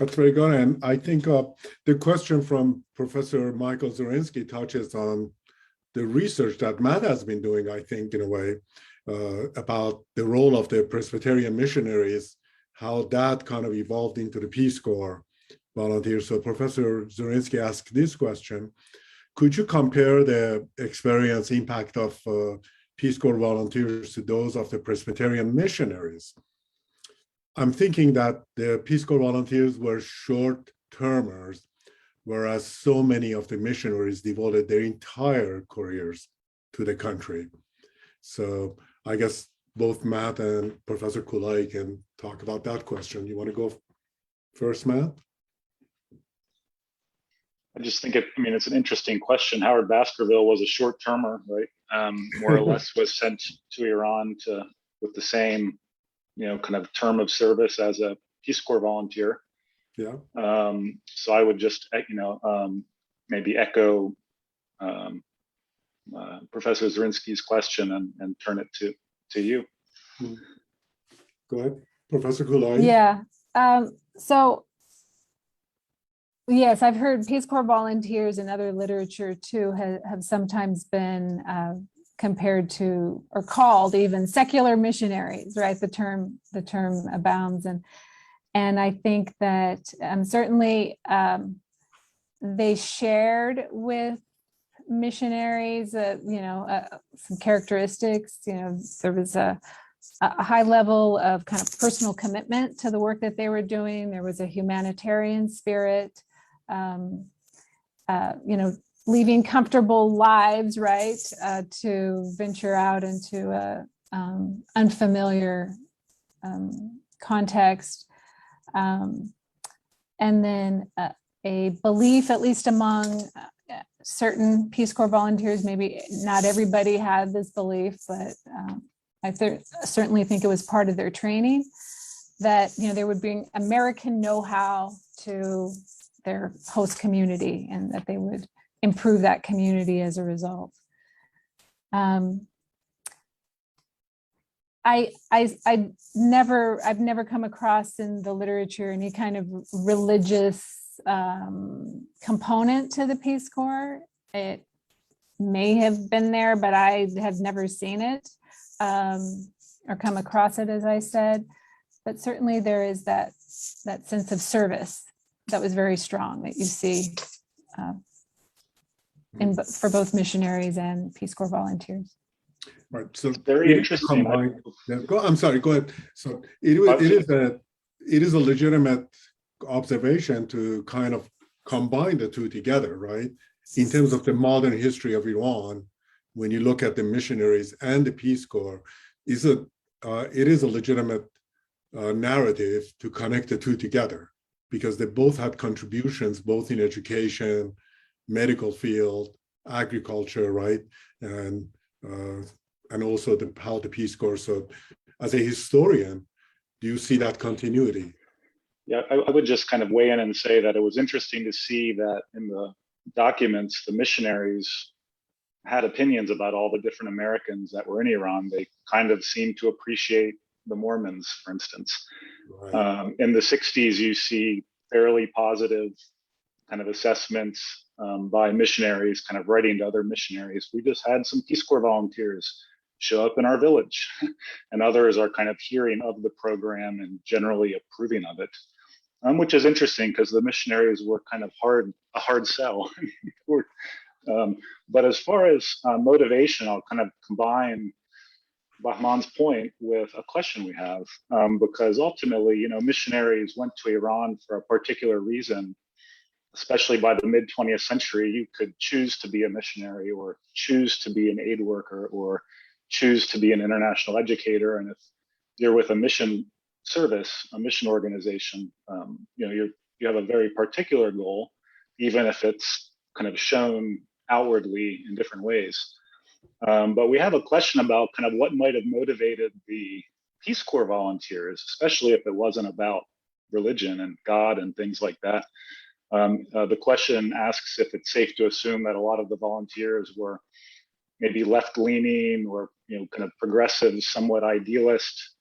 that's very good. And I think the question from Professor Michael Zorinsky touches on the research that Matt has been doing, I think, in a way, about the role of the Presbyterian missionaries, how that kind of evolved into the Peace Corps volunteers. So Professor Zorinsky asked this question: could you compare the impact of Peace Corps volunteers to those of the Presbyterian missionaries? I'm thinking that the Peace Corps volunteers were short-termers, whereas so many of the missionaries devoted their entire careers to the country. So I guess both Matt and Professor Kolayi can talk about that question. You want to go first, Matt? I just think it's an interesting question. Howard Baskerville was a short-termer, right? More or less was sent to Iran with the same, kind of term of service as a Peace Corps volunteer. Yeah. So I would just, maybe echo Professor Zirinsky's question and turn it to you. Go ahead, Professor Kolayi. Yeah. So yes, I've heard Peace Corps volunteers in other literature too have sometimes been compared to or called even secular missionaries, right? The term abounds, and I think that certainly they shared with missionaries, some characteristics. There was a high level of kind of personal commitment to the work that they were doing. There was a humanitarian spirit, leaving comfortable lives, right, to venture out into unfamiliar context. And then a belief, at least among certain Peace Corps volunteers, maybe not everybody had this belief, but I certainly think it was part of their training, that they would bring American know-how to their host community and that they would improve that community as a result. I've never come across in the literature any kind of religious component to the Peace Corps. It may have been there, but I have never seen it or come across it, as I said. But certainly there is that sense of service that was very strong that you see for both missionaries and Peace Corps volunteers. Right. So very interesting. I'm sorry. Go ahead. So it is a legitimate observation to kind of combine the two together, right? In terms of the modern history of Iran, when you look at the missionaries and the Peace Corps, it is a legitimate narrative to connect the two together, because they both had contributions, both in education, medical field, agriculture, right, and also how the Peace Corps. So, as a historian, do you see that continuity? Yeah, I would just kind of weigh in and say that it was interesting to see that in the documents, the missionaries had opinions about all the different Americans that were in Iran. They kind of seemed to appreciate the Mormons, for instance. Right. In the 60s, you see fairly positive kind of assessments by missionaries, kind of writing to other missionaries. We just had some Peace Corps volunteers show up in our village, and others are kind of hearing of the program and generally approving of it, which is interesting because the missionaries were kind of a hard sell. But as far as motivation, I'll kind of combine Bahman's point with a question we have, because ultimately, missionaries went to Iran for a particular reason. Especially by the mid 20th century, you could choose to be a missionary or choose to be an aid worker or choose to be an international educator. And if you're with a mission service, a mission organization, you have a very particular goal, even if it's kind of shown outwardly in different ways. But we have a question about kind of what might have motivated the Peace Corps volunteers, especially if it wasn't about religion and God and things like that. The question asks if it's safe to assume that a lot of the volunteers were maybe left-leaning or kind of progressive, somewhat idealist,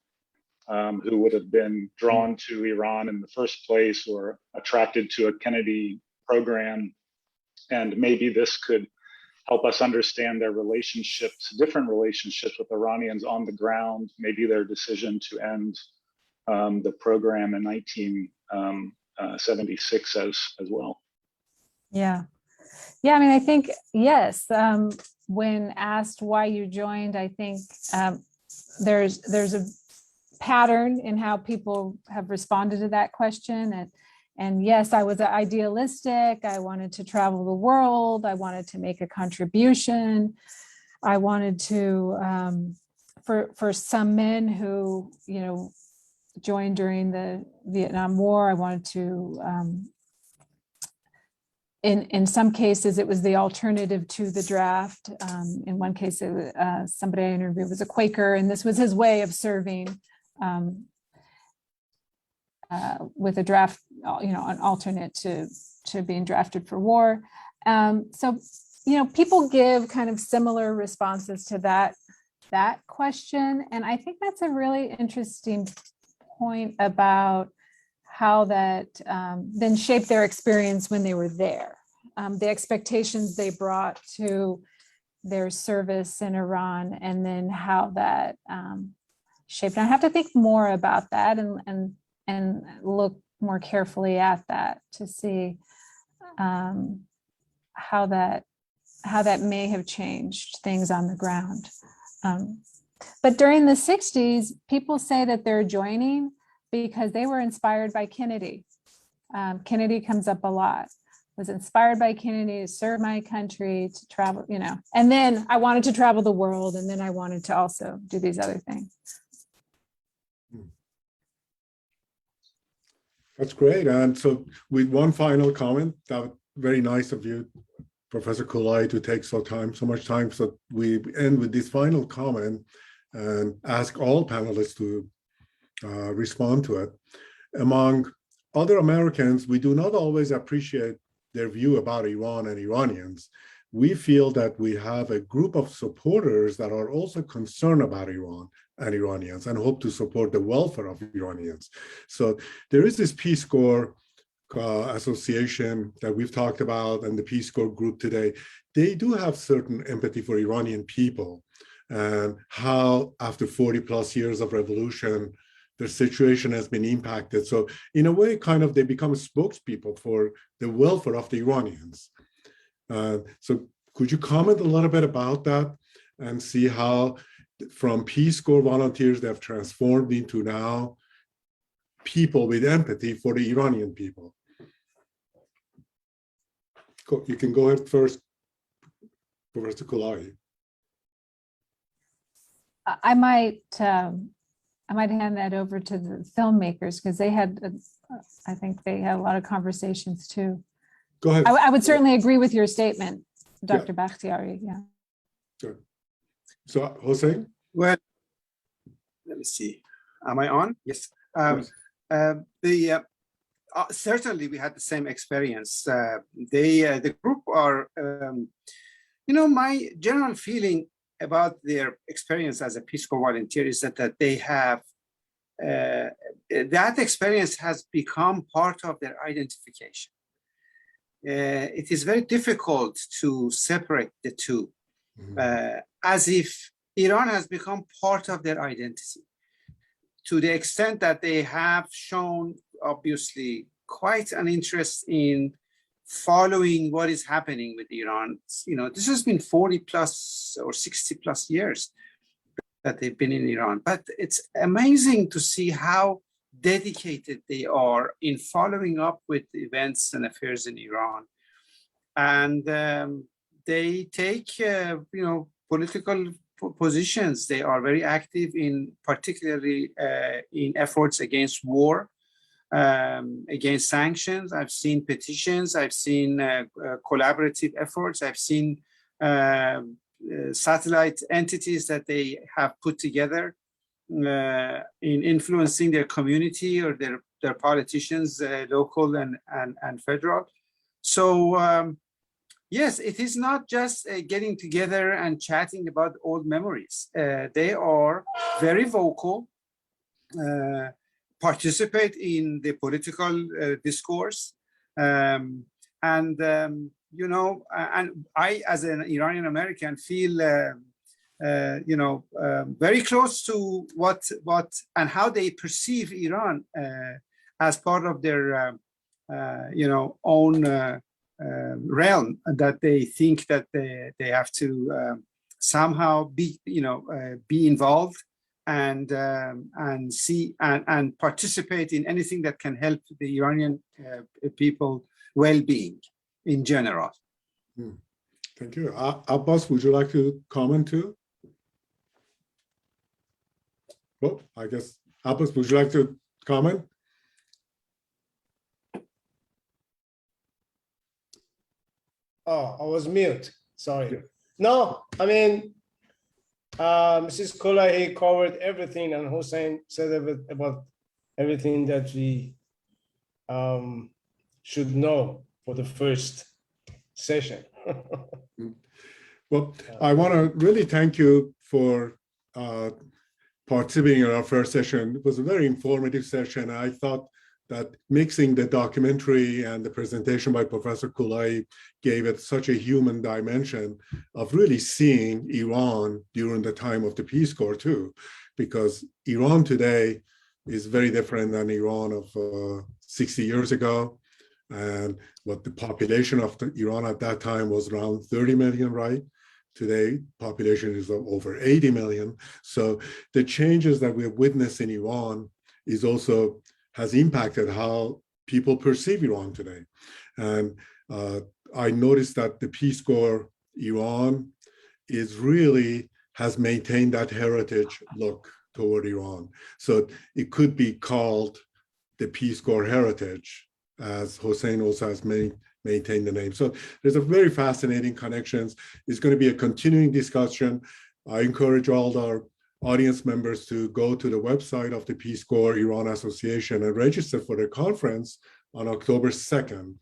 who would have been drawn to Iran in the first place or attracted to a Kennedy program. And maybe this could help us understand their different relationships with Iranians on the ground, maybe their decision to end the program in 1976 as well. Yeah. I mean, I think, yes, when asked why you joined, I think there's a pattern in how people have responded to that question. And yes, I was idealistic. I wanted to travel the world. I wanted to make a contribution. I wanted to, for some men who, joined during the Vietnam War, I wanted to, in some cases, it was the alternative to the draft. In one case, somebody I interviewed was a Quaker, and this was his way of serving with a draft, an alternate to being drafted for war. So, people give kind of similar responses to that question. And I think that's a really interesting point about how that then shaped their experience when they were there. The expectations they brought to their service in Iran, and then how that shaped. And I have to think more about that and look more carefully at that to see how that may have changed things on the ground. But during the 60s, people say that they're joining because they were inspired by Kennedy. Kennedy comes up a lot. Was inspired by Kennedy to serve my country, to travel, and then I wanted to travel the world, and then I wanted to also do these other things. That's great. And so with one final comment, that very nice of you, Professor Kolayi, to take so much time. So we end with this final comment and ask all panelists to respond to it. Among other Americans, we do not always appreciate their view about Iran and Iranians. We feel that we have a group of supporters that are also concerned about Iran and Iranians and hope to support the welfare of Iranians. So there is this Peace Corps association that we've talked about, and the Peace Corps group today. They do have certain empathy for Iranian people and how after 40 plus years of revolution, their situation has been impacted. So in a way, kind of they become spokespeople for the welfare of the Iranians. So could you comment a little bit about that and see how from Peace Corps volunteers, they've transformed into now people with empathy for the Iranian people? You can go ahead first, Professor Kolayi. I might hand that over to the filmmakers, because they had, I think they had a lot of conversations too. Go ahead. I would certainly agree with your statement, Dr. Bakhtiari. Yeah. Good. So, Hossein? Well, let me see. Am I on? Yes. Certainly, we had the same experience. The group are, my general feeling about their experience as a Peace Corps volunteer is that they have, that experience has become part of their identification. It is very difficult to separate the two, as if Iran has become part of their identity, to the extent that they have shown, obviously, quite an interest in following what is happening with Iran. This has been 40 plus or 60 plus years that they've been in Iran. But it's amazing to see how dedicated they are in following up with events and affairs in Iran. And they take, political positions. They are very active in, particularly in efforts against war, against sanctions. I've seen petitions. I've seen collaborative efforts. I've seen satellite entities that they have put together in influencing their community or their politicians, local and federal. So yes, it is not just getting together and chatting about old memories. They are very vocal, participate in the political discourse, and I, as an Iranian American, feel very close to what and how they perceive Iran as part of their own realm, that they think that they have to somehow be involved and see and participate in anything that can help the Iranian people well-being in general. Thank you. Abbas, would you like to comment too? Well, I guess, Abbas, would you like to comment? Oh, I was mute. Sorry. No, I mean, Mrs. Kolayi covered everything, and Hossein said about everything that we should know for the first session. Well, I want to really thank you for participating in our first session. It was a very informative session. I thought that mixing the documentary and the presentation by Professor Kolayi gave it such a human dimension of really seeing Iran during the time of the Peace Corps too, because Iran today is very different than Iran of 60 years ago. And what the population of Iran at that time was around 30 million, right? Today, population is over 80 million. So the changes that we have witnessed in Iran is also has impacted how people perceive Iran today. And I noticed that the Peace Corps Iran is really has maintained that heritage look toward Iran. So it could be called the Peace Corps heritage, as Hossein also has maintained the name. So there's a very fascinating connections. It's going to be a continuing discussion. I encourage all our audience members to go to the website of the Peace Corps Iran Association and register for the conference on October 2nd.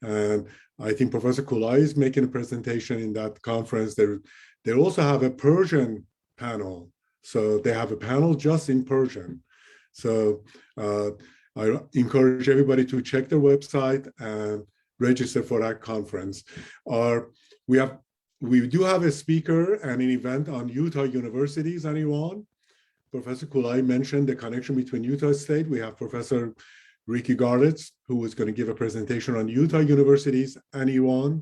And I think Professor Kolayi is making a presentation in that conference. They also have a Persian panel. So they have a panel just in Persian. So I encourage everybody to check their website and register for that conference. We do have a speaker and an event on Utah universities and Iran. Professor Kolayi mentioned the connection between Utah State. We have Professor Ricky Garlitz, who is going to give a presentation on Utah universities and Iran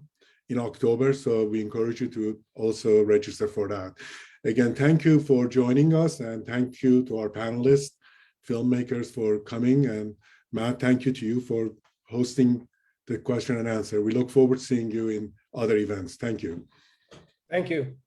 in October. So we encourage you to also register for that. Again, thank you for joining us, and thank you to our panelists, filmmakers, for coming. And Matt, thank you to you for hosting the question and answer. We look forward to seeing you in other events. Thank you. Thank you.